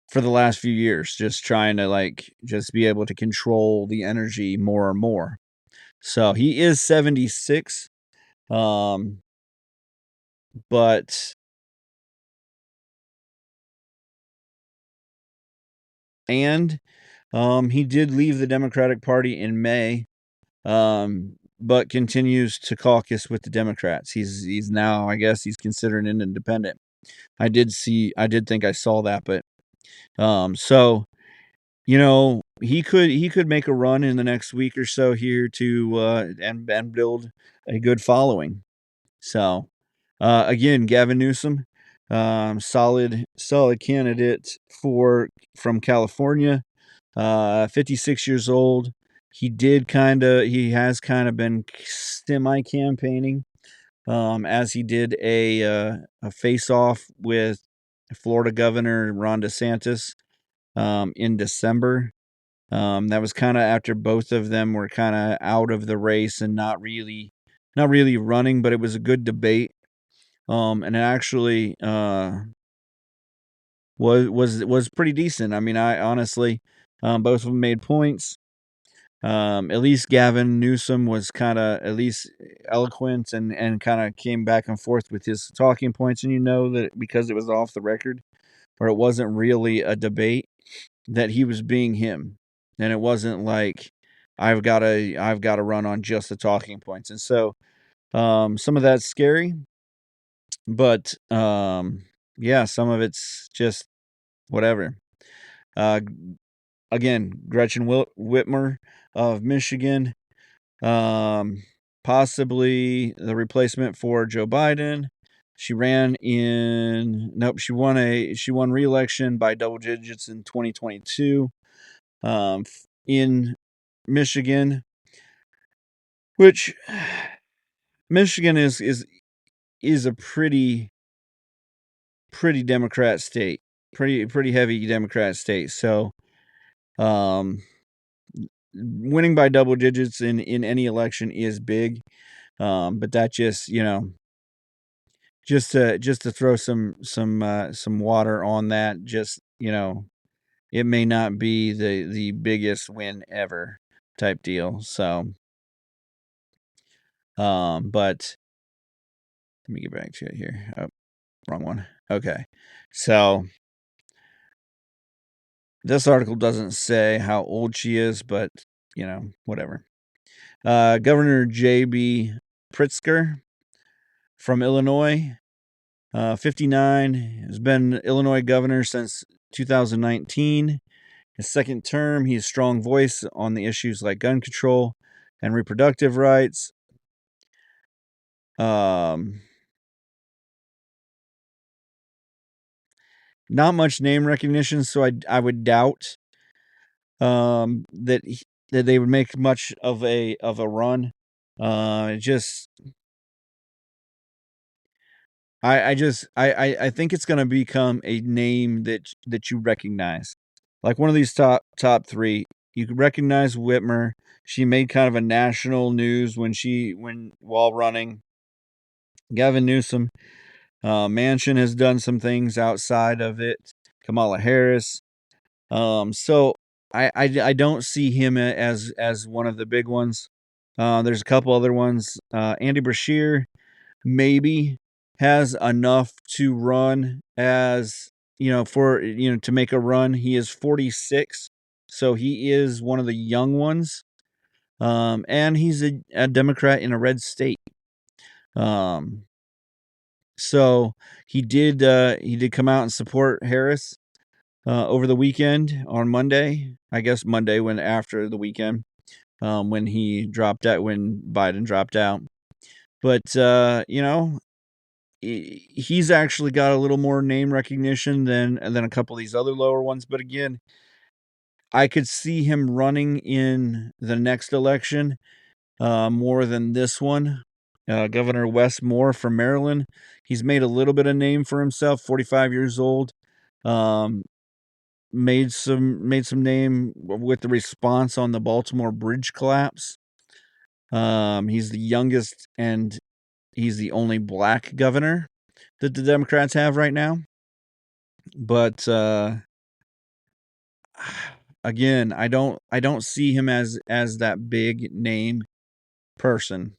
for the last few years, just trying to just be able to control the energy more and more. So he is 76, but he did leave the Democratic Party in May, but continues to caucus with the Democrats. He's now, I guess, he's considered an independent. I did think I saw that, but so he could make a run in the next week or so here to and build a good following. So again, Gavin Newsom, solid candidate from California, 56 years old. He has kind of been semi campaigning, as he did a face off with Florida Governor Ron DeSantis in December. That was kind of after both of them were kind of out of the race and not really running, but it was a good debate. And it actually was pretty decent. I mean, I honestly, both of them made points. At least Gavin Newsom was kind of at least eloquent and kind of came back and forth with his talking points, and that because it was off the record, or it wasn't really a debate, that he was being him, and it wasn't like I've got to run on just the talking points. And so some of that's scary, but yeah, some of it's just whatever. Again, Gretchen Whitmer of Michigan, possibly the replacement for Joe Biden. She ran she won re-election by double digits in 2022 in Michigan, which Michigan is a pretty Democrat state, pretty heavy Democrat state. So winning by double digits in any election is big, but that just just to throw some water on that, just it may not be the biggest win ever type deal. So but let me get back to it here. Oh, wrong one. Okay. So this article doesn't say how old she is, but whatever. Governor J.B. Pritzker from Illinois, 59, has been Illinois governor since 2019. His second term, he's a strong voice on the issues like gun control and reproductive rights. Not much name recognition, so I would doubt that they would make much of a run. Just I think it's gonna become a name that you recognize, like one of these top three you could recognize Whitmer. She made kind of a national news while running. Gavin Newsom, Manchin has done some things outside of it. Kamala Harris. So I don't see him as one of the big ones. There's a couple other ones. Andy Beshear maybe has enough to run as to make a run. He is 46, so he is one of the young ones. And he's a Democrat in a red state. So he did come out and support Harris over the weekend on Monday. I guess Monday when after the weekend when Biden dropped out. But he's actually got a little more name recognition than a couple of these other lower ones. But again, I could see him running in the next election more than this one. Governor Wes Moore from Maryland. He's made a little bit of name for himself. 45 years old. Made some name with the response on the Baltimore bridge collapse. He's the youngest and he's the only black governor that the Democrats have right now. But again, I don't see him as that big name person.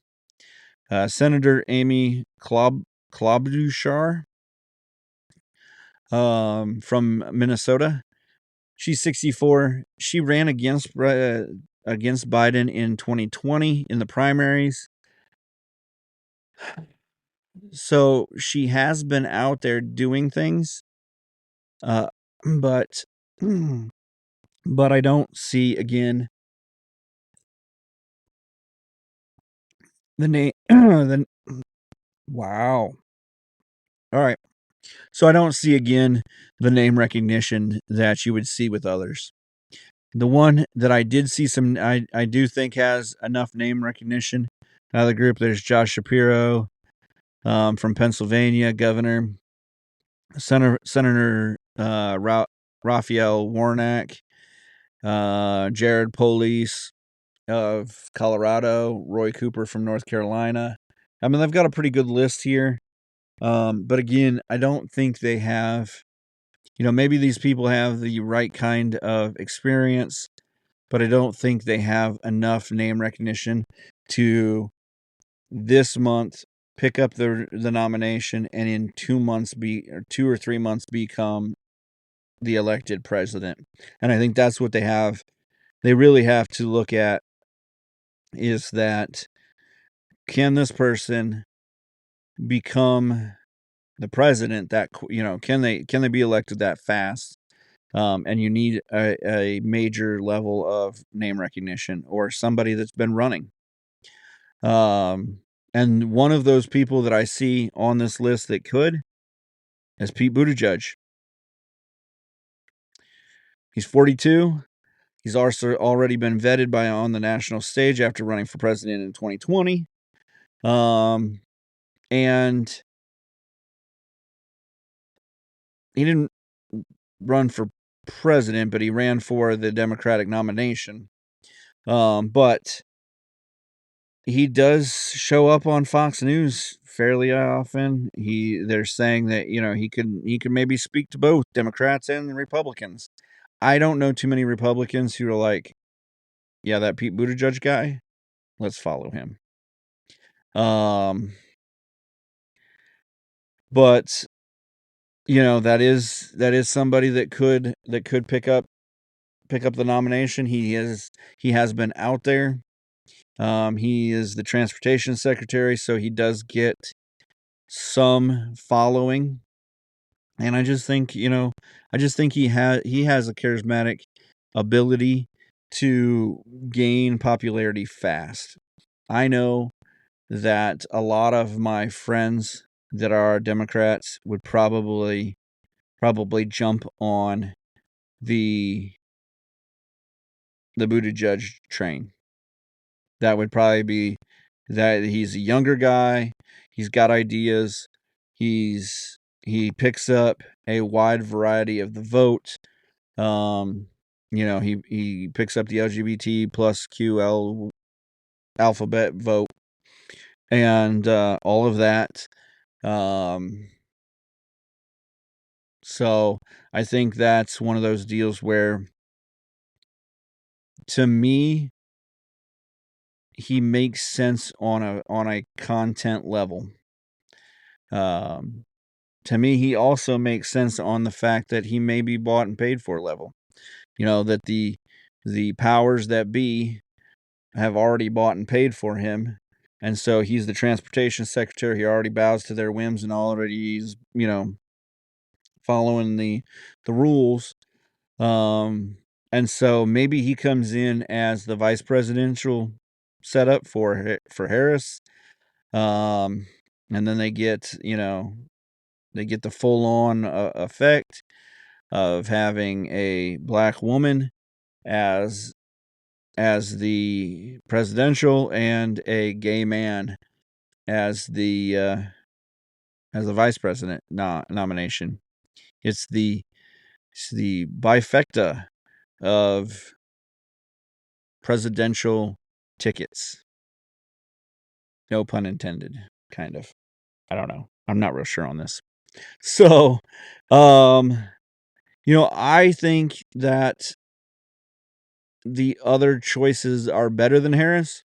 Senator Amy Klobuchar from Minnesota. She's 64. She ran against Biden in 2020 in the primaries. So she has been out there doing things. But I don't see again the name wow. All right. So I don't see again the name recognition that you would see with others. The one that I did see I do think has enough name recognition out of the group. There's Josh Shapiro from Pennsylvania, governor. Senator Raphael Warnock, Jared Polis of Colorado, Roy Cooper from North Carolina. I mean, they've got a pretty good list here. But again, I don't think they have, maybe these people have the right kind of experience, but I don't think they have enough name recognition to this month pick up the nomination and in 2 or 3 months become the elected president. And I think that's what they really have to look at, is that can this person become the president that, can they be elected that fast? And you need a major level of name recognition or somebody that's been running. And one of those people that I see on this list that could is Pete Buttigieg. He's 42. He's also already been vetted on the national stage after running for president in 2020. And he didn't run for president, but he ran for the Democratic nomination. But he does show up on Fox News fairly often. They're saying that, he could maybe speak to both Democrats and Republicans. I don't know too many Republicans who are like, yeah, that Pete Buttigieg guy, let's follow him. But that is somebody that could pick up the nomination. He has been out there. He is the transportation secretary, so he does get some following. And I just think, he has a charismatic ability to gain popularity fast. I know that a lot of my friends that are Democrats would probably jump on the Buttigieg train. That would probably be that he's a younger guy. He's got ideas. He picks up a wide variety of the vote. he picks up the LGBT plus QL alphabet vote and all of that. So I think that's one of those deals where, to me, he makes sense on a content level. To me, he also makes sense on the fact that he may be bought and paid for level. That the powers that be have already bought and paid for him, and so he's the transportation secretary. He already bows to their whims and already he's following the rules. And so maybe he comes in as the vice presidential setup for Harris. And then they get the full on effect of having a black woman as the presidential and a gay man as the vice president nomination. It's the bifecta of presidential tickets. No pun intended, kind of. I don't know. I'm not real sure on this. So, I think that the other choices are better than Harris.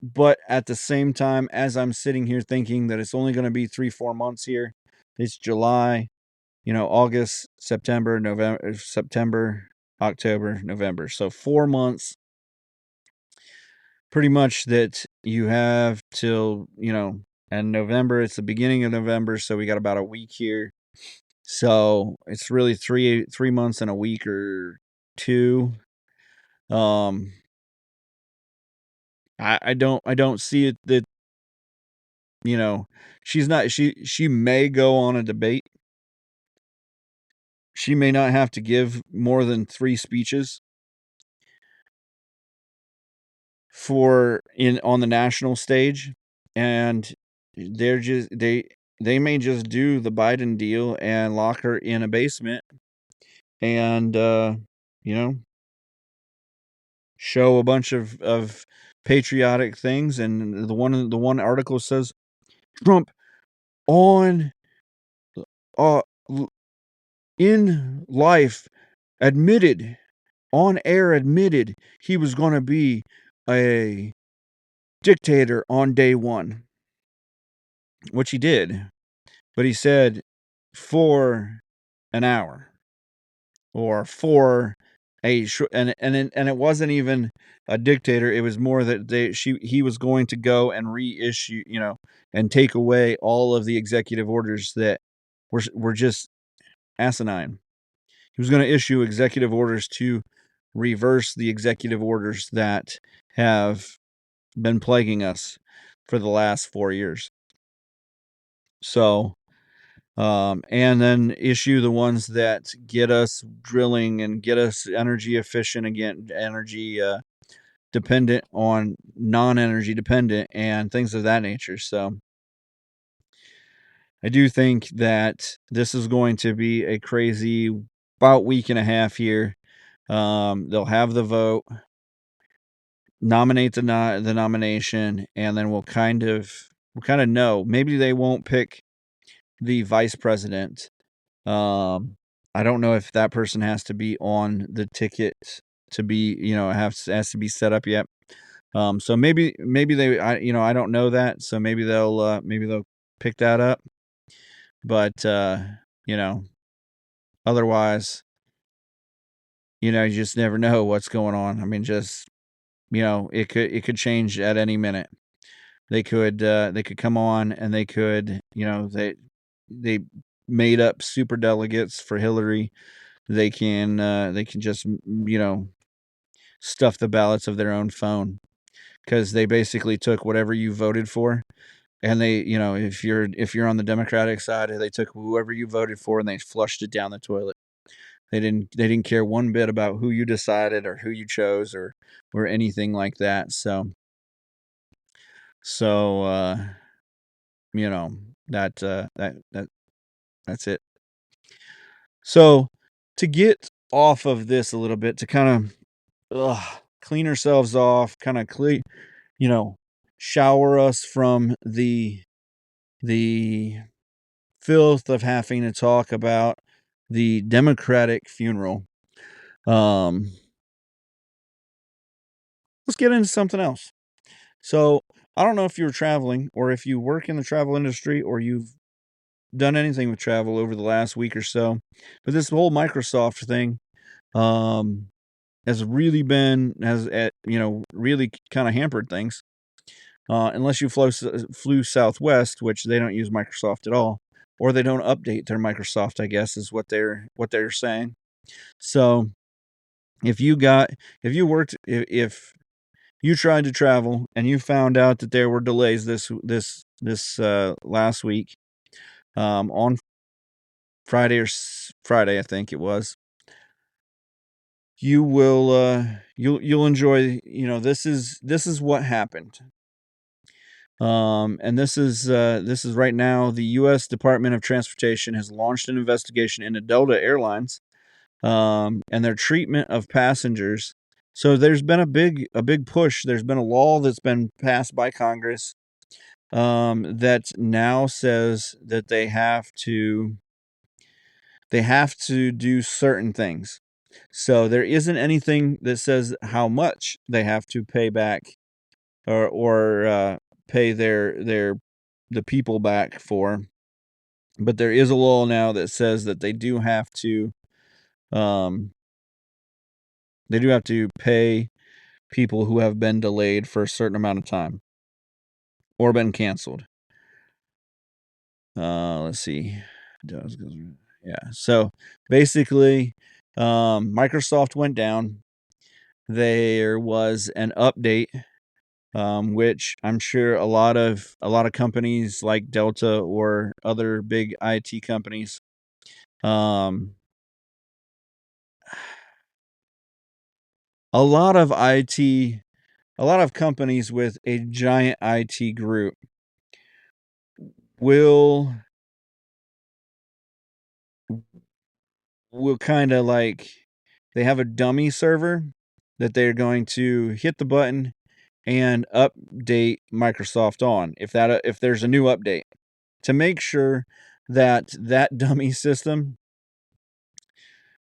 But at the same time, as I'm sitting here thinking that it's only going to be 3-4 months here, it's July, August, September, October, November. So 4 months pretty much that you have till, and November, it's the beginning of November, so we got about a week here. So it's really 3 months and a week or two. I don't see it that, she may go on a debate. She may not have to give more than 3 speeches on the national stage, and they may just do the Biden deal and lock her in a basement and show a bunch of patriotic things. And the one article says Trump on in life on air admitted he was going to be a dictator on day one, which he did. But he said for an hour or for and it wasn't even a dictator. It was more that he was going to go and reissue, and take away all of the executive orders that were just asinine. He was going to issue executive orders to reverse the executive orders that have been plaguing us for the last 4 years. So, and then issue the ones that get us drilling and get us energy efficient again, energy dependent on non-energy dependent and things of that nature. So I do think that this is going to be a crazy about week and a half here. They'll have the vote, nominate the nomination, and then we'll kind of know. Maybe they won't pick the vice president. I don't know if that person has to be on the ticket to be, has to be set up yet. So maybe they, I don't know that. So maybe they'll pick that up. But otherwise, you just never know what's going on. I mean, just it could change at any minute. They could come on and they could, they made up super delegates for Hillary. They can just stuff the ballots of their own phone, because they basically took whatever you voted for, and they, if you're on the Democratic side, they took whoever you voted for and they flushed it down the toilet. They didn't care one bit about who you decided or who you chose or anything like that. So that's it. So to get off of this a little bit to kind of clean ourselves off, kind of shower us from the filth of having to talk about the Democratic funeral. Let's get into something else. So I don't know if you're traveling or if you work in the travel industry or you've done anything with travel over the last week or so, but this whole Microsoft thing has really really kind of hampered things. Unless you flew Southwest, which they don't use Microsoft at all, or they don't update their Microsoft, I guess is what they're saying. So if you tried to travel and you found out that there were delays this last week, on Friday, I think it was, you will you'll enjoy. This is what happened. And this is right now. The U.S. Department of Transportation has launched an investigation into Delta Airlines, and their treatment of passengers. So there's been a big push. There's been a law that's been passed by Congress, that now says that they have to do certain things. So there isn't anything that says how much they have to pay back or pay the people back for, but there is a law now that says that they do have to pay people who have been delayed for a certain amount of time or been canceled. Let's see. Yeah. So basically, Microsoft went down. There was an update, which I'm sure a lot of companies like Delta or other big IT companies, a lot of companies with a giant IT group will kind of like, they have a dummy server that they're going to hit the button and update Microsoft on if there's a new update, to make sure that dummy system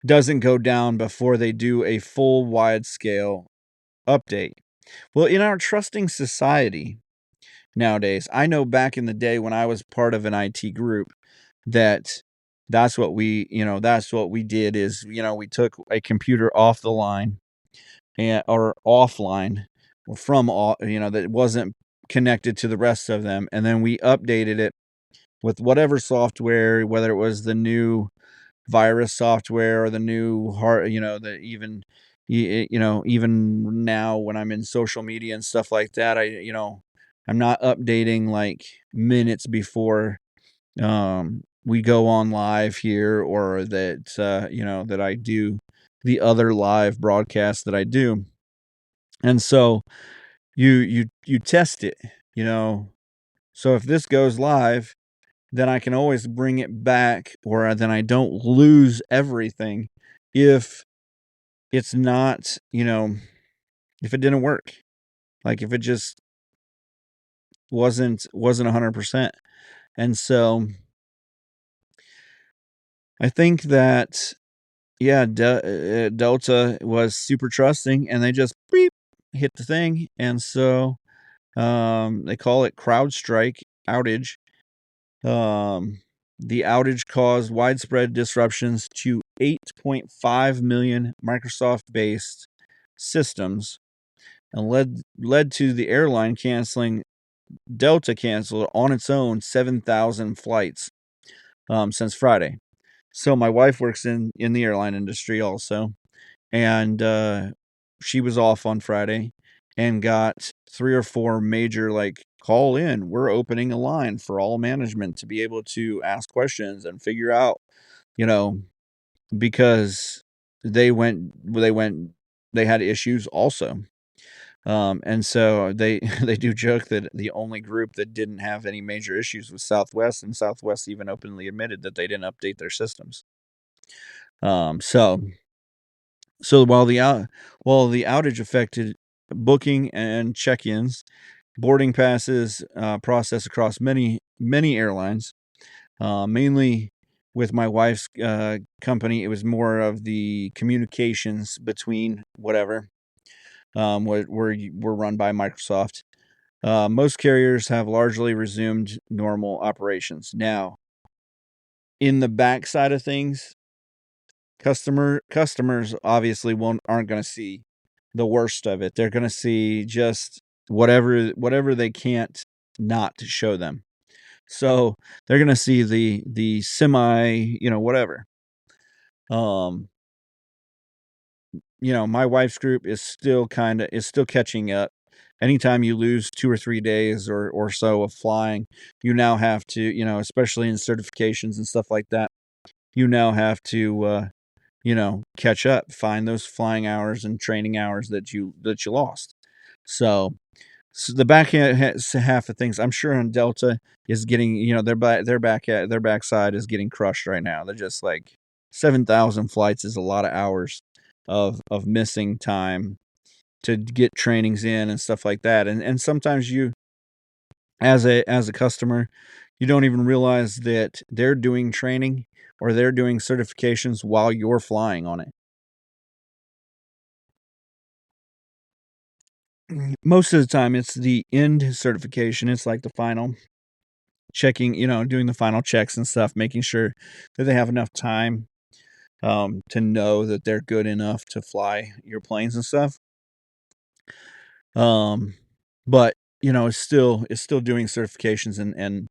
doesn't go down before they do a full wide scale update. Well, in our trusting society nowadays, I know back in the day when I was part of an IT group, that's what we did is, we took a computer off the line or offline or from that wasn't connected to the rest of them, and then we updated it with whatever software, whether it was the new virus software or the new even now when I'm in social media and stuff like that, I'm not updating like minutes before we go on live here, or that that I do the other live broadcast that I do. And so you test it, so if this goes live, then I can always bring it back, or then I don't lose everything if it's not, if it didn't work, like if it just wasn't 100%. And so I think that, yeah, Delta was super trusting, and they just beep, hit the thing. And so they call it CrowdStrike outage. The outage caused widespread disruptions to 8.5 million Microsoft-based systems, and led to the airline canceling. Delta canceled on its own 7,000 flights since Friday. So my wife works in the airline industry also, and she was off on Friday and got 3 or 4 major, like, call in, we're opening a line for all management to be able to ask questions and figure out, because they had issues also. And so they do joke that the only group that didn't have any major issues was Southwest, and Southwest even openly admitted that they didn't update their systems. So So while the outage affected booking and check-ins, boarding passes processed across many airlines, mainly with my wife's company, it was more of the communications between whatever were run by Microsoft. Most carriers have largely resumed normal operations. Now, in the backside of things, customers obviously aren't going to see the worst of it. They're going to see just whatever they can't not show them. So they're going to see the semi, whatever. My wife's group is still catching up. Anytime you lose 2 or 3 days or so of flying, you now have to, especially in certifications and stuff like that, you now have to catch up, find those flying hours and training hours that you lost. So the back half of things, I'm sure on Delta is getting, their backside is getting crushed right now. They're just like 7,000 flights is a lot of hours of missing time to get trainings in and stuff like that. And sometimes you, as a customer, you don't even realize that they're doing training or they're doing certifications while you're flying on it. Most of the time it's the end certification. It's like the final checking, doing the final checks and stuff, making sure that they have enough time to know that they're good enough to fly your planes and stuff. But it's still doing certifications and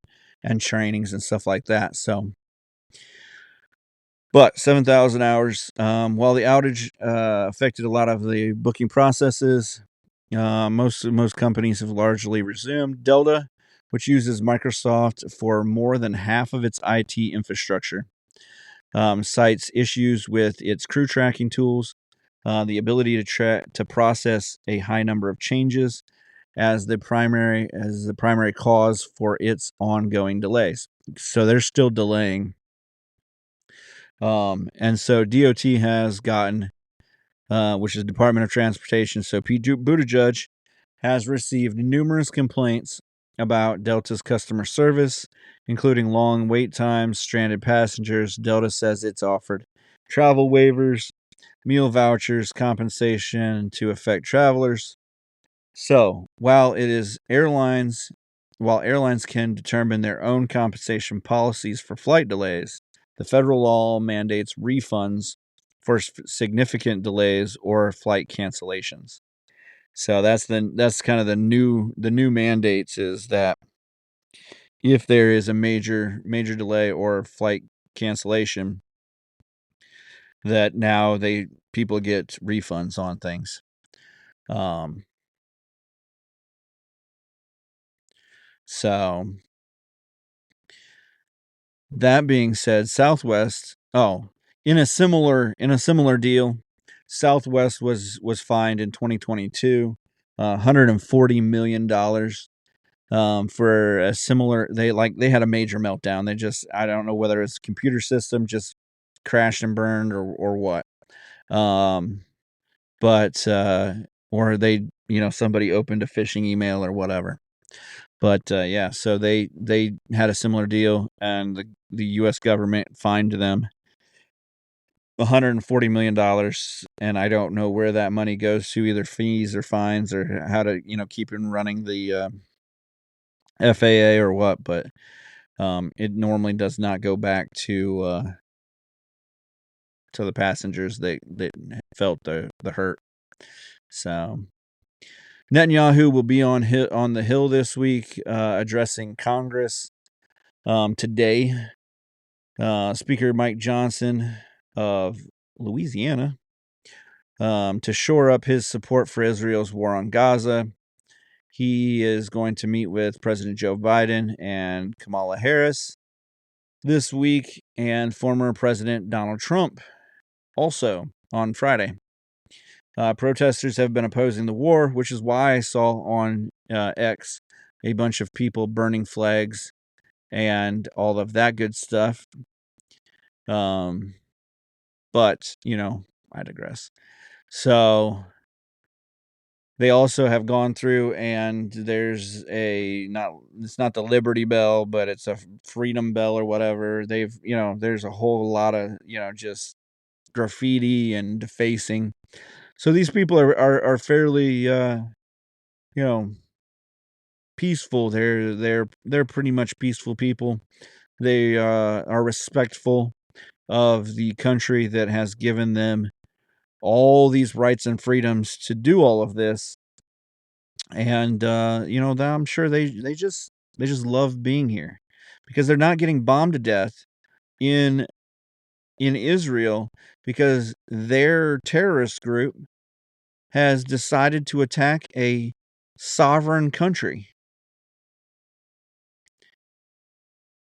trainings and stuff like that. So, but 7,000 hours. While the outage affected a lot of the booking processes, most companies have largely resumed. Delta, which uses Microsoft for more than half of its IT infrastructure, cites issues with its crew tracking tools, the ability to process a high number of changes as the primary cause for its ongoing delays. So they're still delaying. And so DOT has gotten, which is Department of Transportation. So Pete Buttigieg has received numerous complaints about Delta's customer service, including long wait times, stranded passengers. Delta says it's offered travel waivers, meal vouchers, compensation to affect travelers. So while airlines can determine their own compensation policies for flight delays, the federal law mandates refunds for significant delays or flight cancellations. So that's kind of the new mandates, is that if there is a major delay or flight cancellation, that now people get refunds on things. So that being said, Southwest, in a similar deal, Southwest was fined in 2022, $140 million, for a similar. They had a major meltdown. I don't know whether it's computer system just crashed and burned or what. But or they, somebody opened a phishing email or whatever. But yeah, so they had a similar deal, and the U.S. government fined them $140 million, and I don't know where that money goes to, either fees or fines or how to keep in running the FAA or what. But it normally does not go back to the passengers that felt the hurt. So Netanyahu will be on the Hill this week, addressing Congress. Today, Speaker Mike Johnson of Louisiana, to shore up his support for Israel's war on Gaza. He is going to meet with President Joe Biden and Kamala Harris this week, and former President Donald Trump also on Friday. Protesters have been opposing the war, which is why I saw on X a bunch of people burning flags and all of that good stuff. But, I digress. So they also have gone through, and there's it's not the Liberty Bell, but it's a Freedom Bell or whatever. There's a whole lot of, just graffiti and defacing. So these people are fairly, peaceful. They're pretty much peaceful people. They are respectful of the country that has given them all these rights and freedoms to do all of this. And I'm sure they just love being here, because they're not getting bombed to death in Israel, because their terrorist group has decided to attack a sovereign country.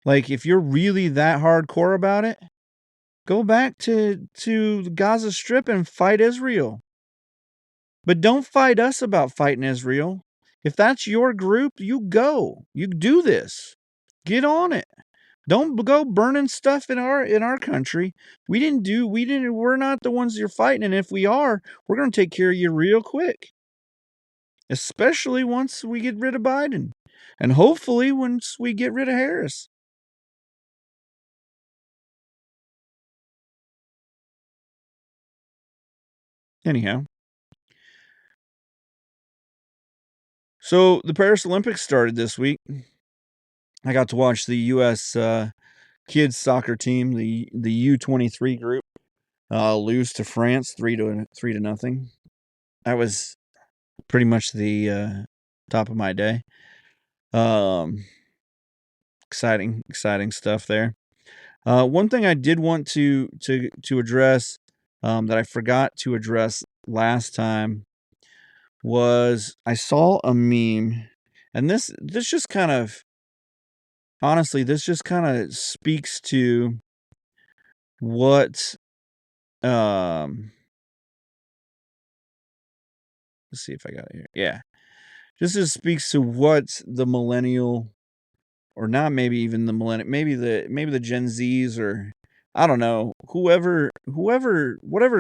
Like, if you're really that hardcore about it, go back to the Gaza Strip and fight Israel. But don't fight us about fighting Israel. If that's your group, you go. You do this. Get on it. Don't go burning stuff in our country. We're not the ones you're fighting, and if we are, we're going to take care of you real quick. Especially once we get rid of Biden. And hopefully once we get rid of Harris. Anyhow. So the Paris Olympics started this week. I got to watch the U.S. Kids soccer team, the U23 group, lose to France 3-0. That was pretty much the top of my day. Exciting stuff there. One thing I did want to address, that I forgot to address last time, was I saw a meme, and this just kind of, honestly, this just kind of speaks to what, let's see if I got it here. Yeah. This just speaks to what the millennial, or not maybe even the millennial, maybe the Gen Zs, or I don't know, whatever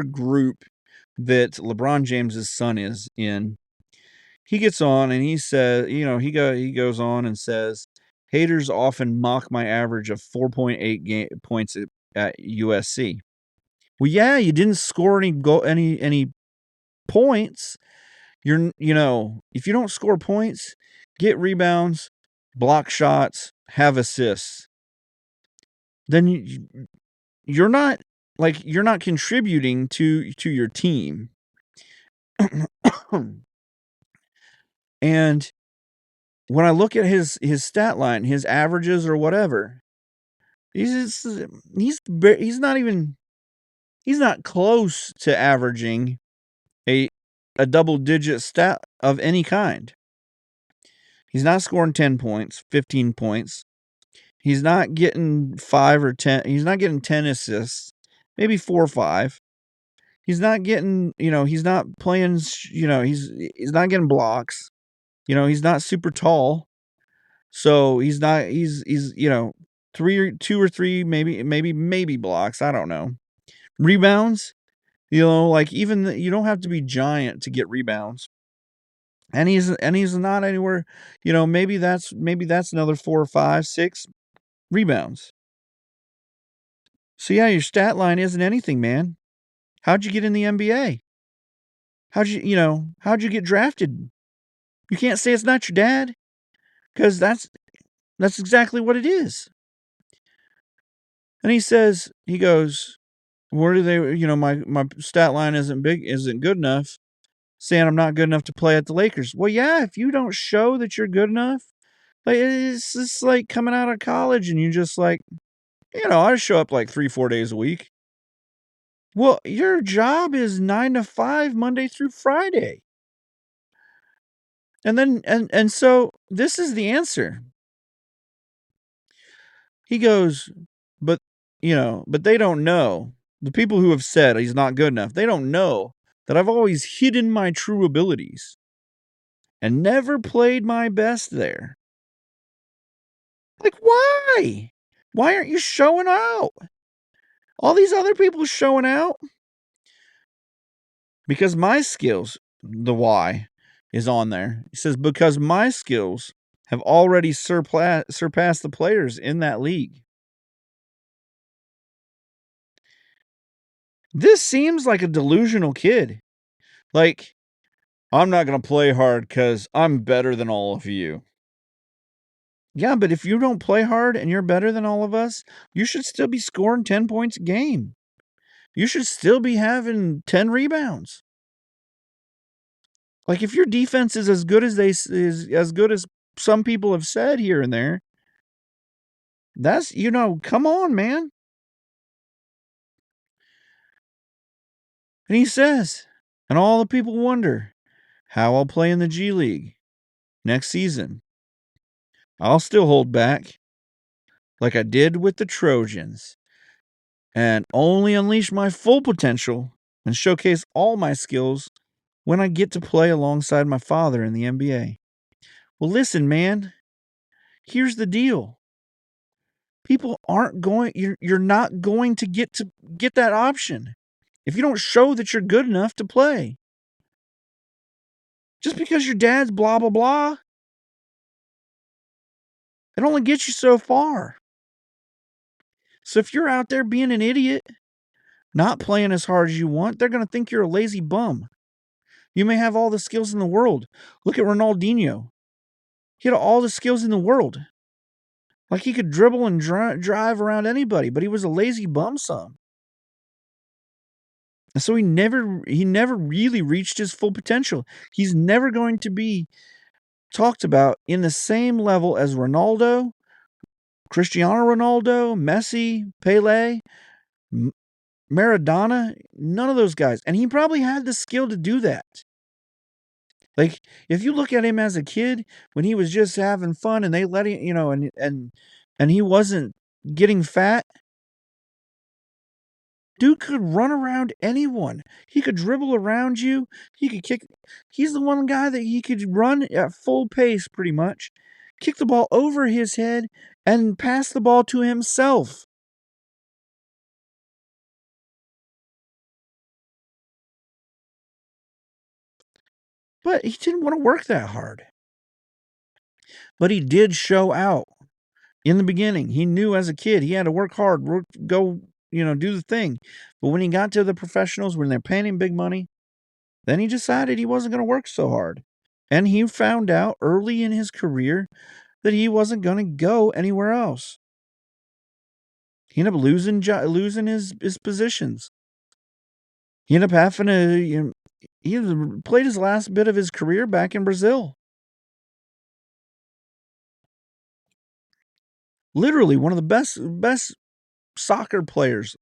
group that LeBron James's son is in. He gets on and he says, he goes on and says, haters often mock my average of 4.8 points at USC. Well, yeah, you didn't score any points. If you don't score points, get rebounds, block shots, have assists, then you're not contributing to your team. And when I look at his stat line, his averages or whatever, he's not close to averaging a double digit stat of any kind. He's not scoring 10 points, 15 points. He's not getting 5 or 10. He's not getting 10 assists, maybe 4 or 5. He's not getting, he's not playing, he's not getting blocks. He's not super tall. So he's 2 or 3, maybe blocks. I don't know. Rebounds, even you don't have to be giant to get rebounds. And he's not anywhere, maybe that's another 4 or 5, 6 rebounds. So yeah, your stat line isn't anything, man. How'd you get in the NBA? How'd you get drafted? You can't say it's not your dad, because that's exactly what it is. And he goes, where do they, my stat line isn't good enough, saying I'm not good enough to play at the Lakers. Well, yeah, if you don't show that you're good enough, like, it's just like coming out of college and you just I show up like 3-4 days a week. Well, your job is 9 to 5, Monday through Friday. And then, and so this is the answer. He goes, but they don't know. The people who have said he's not good enough, they don't know that I've always hidden my true abilities and never played my best there. Like, why? Why aren't you showing out? All these other people showing out. Because my skills, the why is on there. It says, because my skills have already surpassed the players in that league. This seems like a delusional kid. Like, I'm not going to play hard because I'm better than all of you. Yeah, but if you don't play hard and you're better than all of us, you should still be scoring 10 points a game. You should still be having 10 rebounds. Like, if your defense is as good as as good as some people have said here and there, that's, come on, man. And he says, and all the people wonder how I'll play in the G League next season. I'll still hold back like I did with the Trojans and only unleash my full potential and showcase all my skills when I get to play alongside my father in the NBA. Well, listen, man, here's the deal. People aren't going, you're not going to get that option if you don't show that you're good enough to play. Just because your dad's blah, blah, blah, it only gets you so far. So if you're out there being an idiot, not playing as hard as you want, they're going to think you're a lazy bum. You may have all the skills in the world. Look at Ronaldinho. He had all the skills in the world. Like, he could dribble and drive around anybody, but he was a lazy bum some. And so he never really reached his full potential. He's never going to be talked about in the same level as Ronaldo, Cristiano Ronaldo, Messi, Pele, Maradona, none of those guys. And he probably had the skill to do that. Like, if you look at him as a kid, when he was just having fun and they let him, and he wasn't getting fat, dude could run around anyone. He could dribble around you. He could kick. He's the one guy that he could run at full pace pretty much, kick the ball over his head, and pass the ball to himself. But he didn't want to work that hard. But he did show out in the beginning. He knew as a kid he had to work hard, do the thing. But when he got to the professionals, when they're paying him big money, then he decided he wasn't going to work so hard. And he found out early in his career that he wasn't going to go anywhere else. He ended up losing his positions. He ended up having to, he played his last bit of his career back in Brazil. Literally one of the best soccer players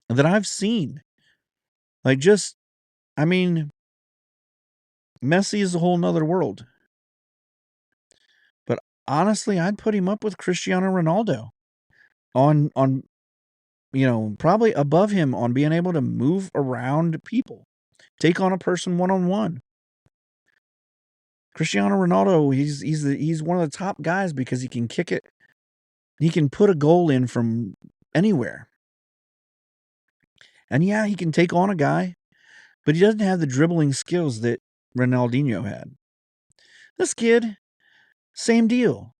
that I've seen. Like, Messi is a whole nother world. But honestly, I'd put him up with Cristiano Ronaldo on probably above him on being able to move around people, take on a person one-on-one. Cristiano Ronaldo, he's one of the top guys because he can kick it. He can put a goal in from anywhere. And yeah, he can take on a guy, but he doesn't have the dribbling skills that Ronaldinho had. This kid, same deal.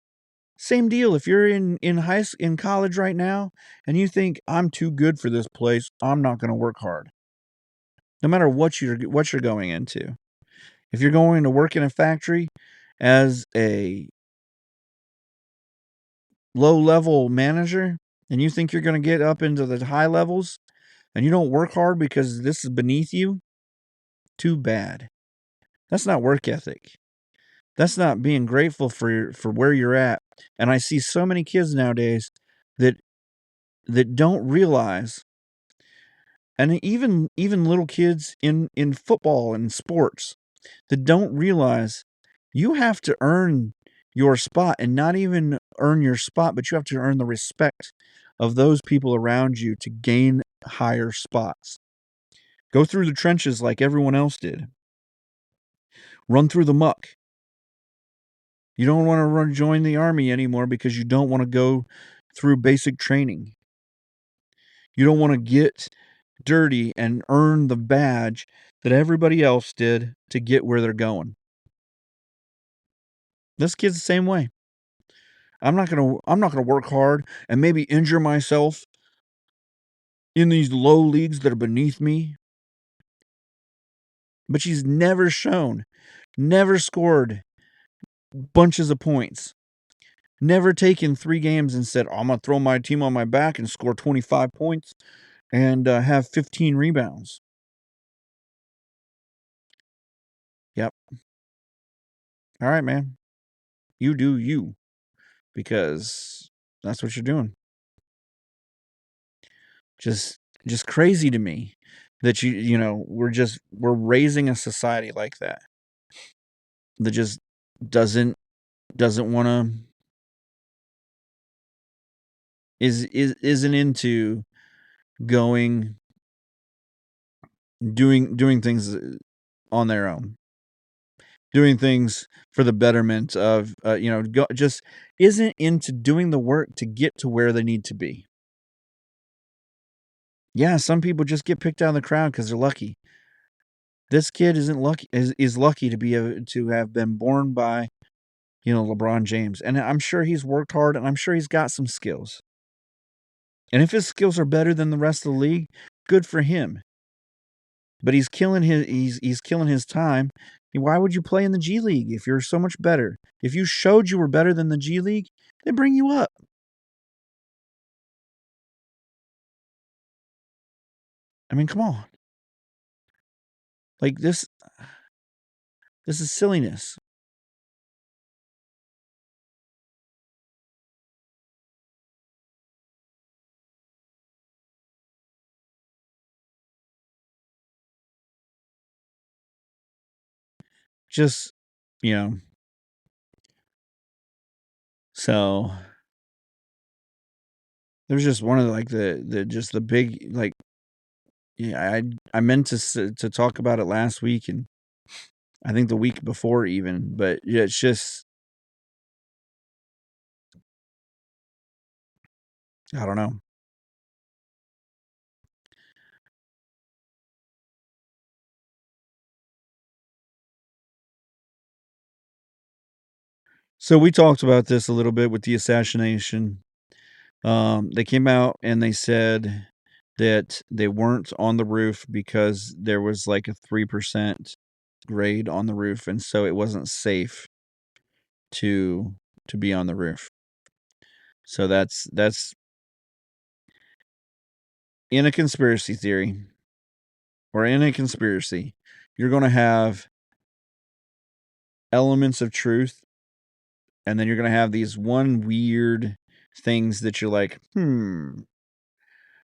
Same deal. If you're in college right now and you think I'm too good for this place, I'm not going to work hard. No matter what you're going into. If you're going to work in a factory as a low-level manager and you think you're going to get up into the high levels and you don't work hard because this is beneath you, too bad. That's not work ethic. That's not being grateful for where you're at. And I see so many kids nowadays that don't realize, and even little kids in football and sports that don't realize you have to earn your spot, and not even earn your spot, but you have to earn the respect of those people around you to gain higher spots. Go through the trenches like everyone else did. Run through the muck. You don't want to join the army anymore because you don't want to go through basic training. You don't want to get dirty and earn the badge that everybody else did to get where they're going. This kid's the same way. I'm not gonna work hard and maybe injure myself in these low leagues that are beneath me. But she's never scored bunches of points, never taken 3 games and said, I'm gonna throw my team on my back and score 25 points and have 15 rebounds. Yep. All right, man. You do you, because that's what you're doing. Just crazy to me that we're raising a society like that just doesn't want to isn't into doing things on their own, doing things for the betterment of just isn't into doing the work to get to where they need to be. Yeah, some people just get picked out of the crowd because they're lucky. This kid isn't lucky. Is lucky to have been born by, LeBron James, and I'm sure he's worked hard, and I'm sure he's got some skills. And if his skills are better than the rest of the league, good for him. But he's killing his time. Why would you play in the G League if you're so much better? If you showed you were better than the G League, they bring you up. I mean, come on. Like this is silliness. Just, so there's just one of the big, like, yeah, I meant to talk about it last week, and I think the week before even, but yeah, it's just, I don't know. So we talked about this a little bit with the assassination. They came out and they said that they weren't on the roof because there was like a 3% grade on the roof, and so it wasn't safe to be on the roof. So that's in a conspiracy theory, or in a conspiracy, you're going to have elements of truth, and then you're going to have these one weird things that you're like,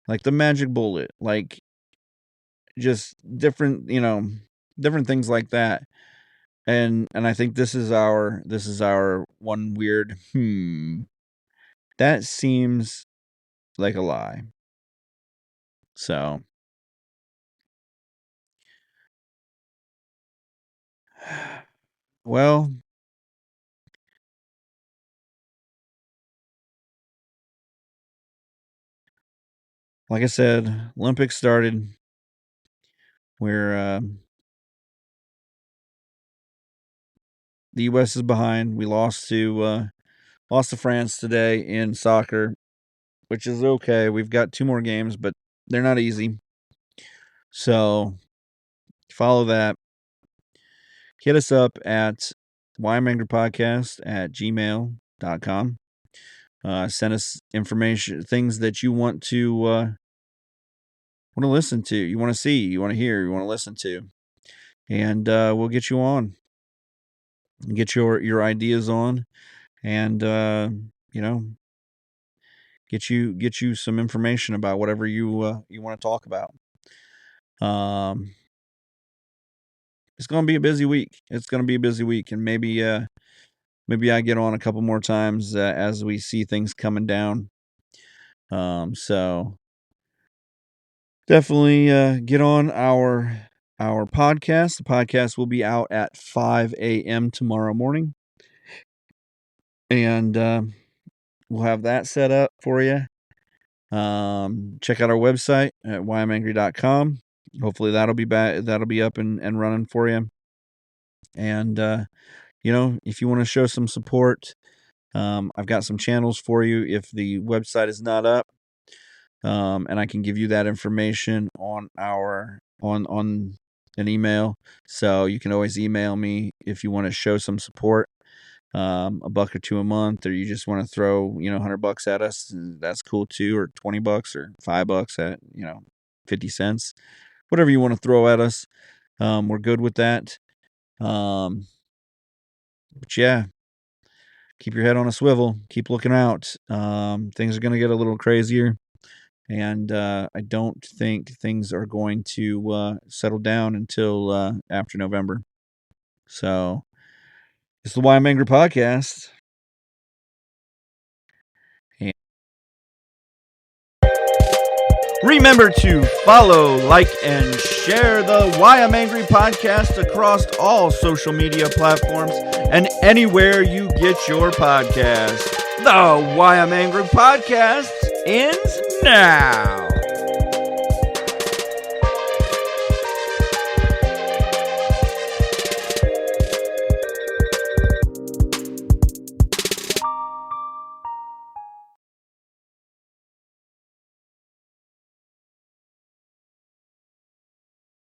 like the magic bullet, like just different, different things like that. And I think this is our one weird that seems like a lie. So well, like I said, Olympics started. We're the U.S. is behind. We lost to France today in soccer, which is okay. We've got 2 more games, but they're not easy. So follow that. Hit us up at whyamangrypodcast@gmail.com. Send us information, things that you want to listen to, you want to see, you want to hear, you want to listen to, and we'll get you on, get your ideas on, and get you some information about whatever you want to talk about. It's going to be a busy week. And maybe I get on a couple more times as we see things coming down. So definitely get on our podcast. The podcast will be out at 5 a.m. tomorrow morning, and we'll have that set up for you. Check out our website at whyimangry.com. Hopefully that'll be up and running for you. And if you want to show some support, I've got some channels for you if the website is not up. And I can give you that information on an email. So you can always email me if you want to show some support, $1 or $2 a month, or you just want to throw, $100 at us. That's cool too, or $20 or $5 at, 50 cents, whatever you want to throw at us. We're good with that. But yeah, keep your head on a swivel. Keep looking out. Things are going to get a little crazier. And I don't think things are going to settle down until after November. So it's the Why I'm Angry podcast. And Remember to follow, like, and share the Why I'm Angry podcast across all social media platforms and anywhere you get your podcast. The Why I'm Angry podcast ends now.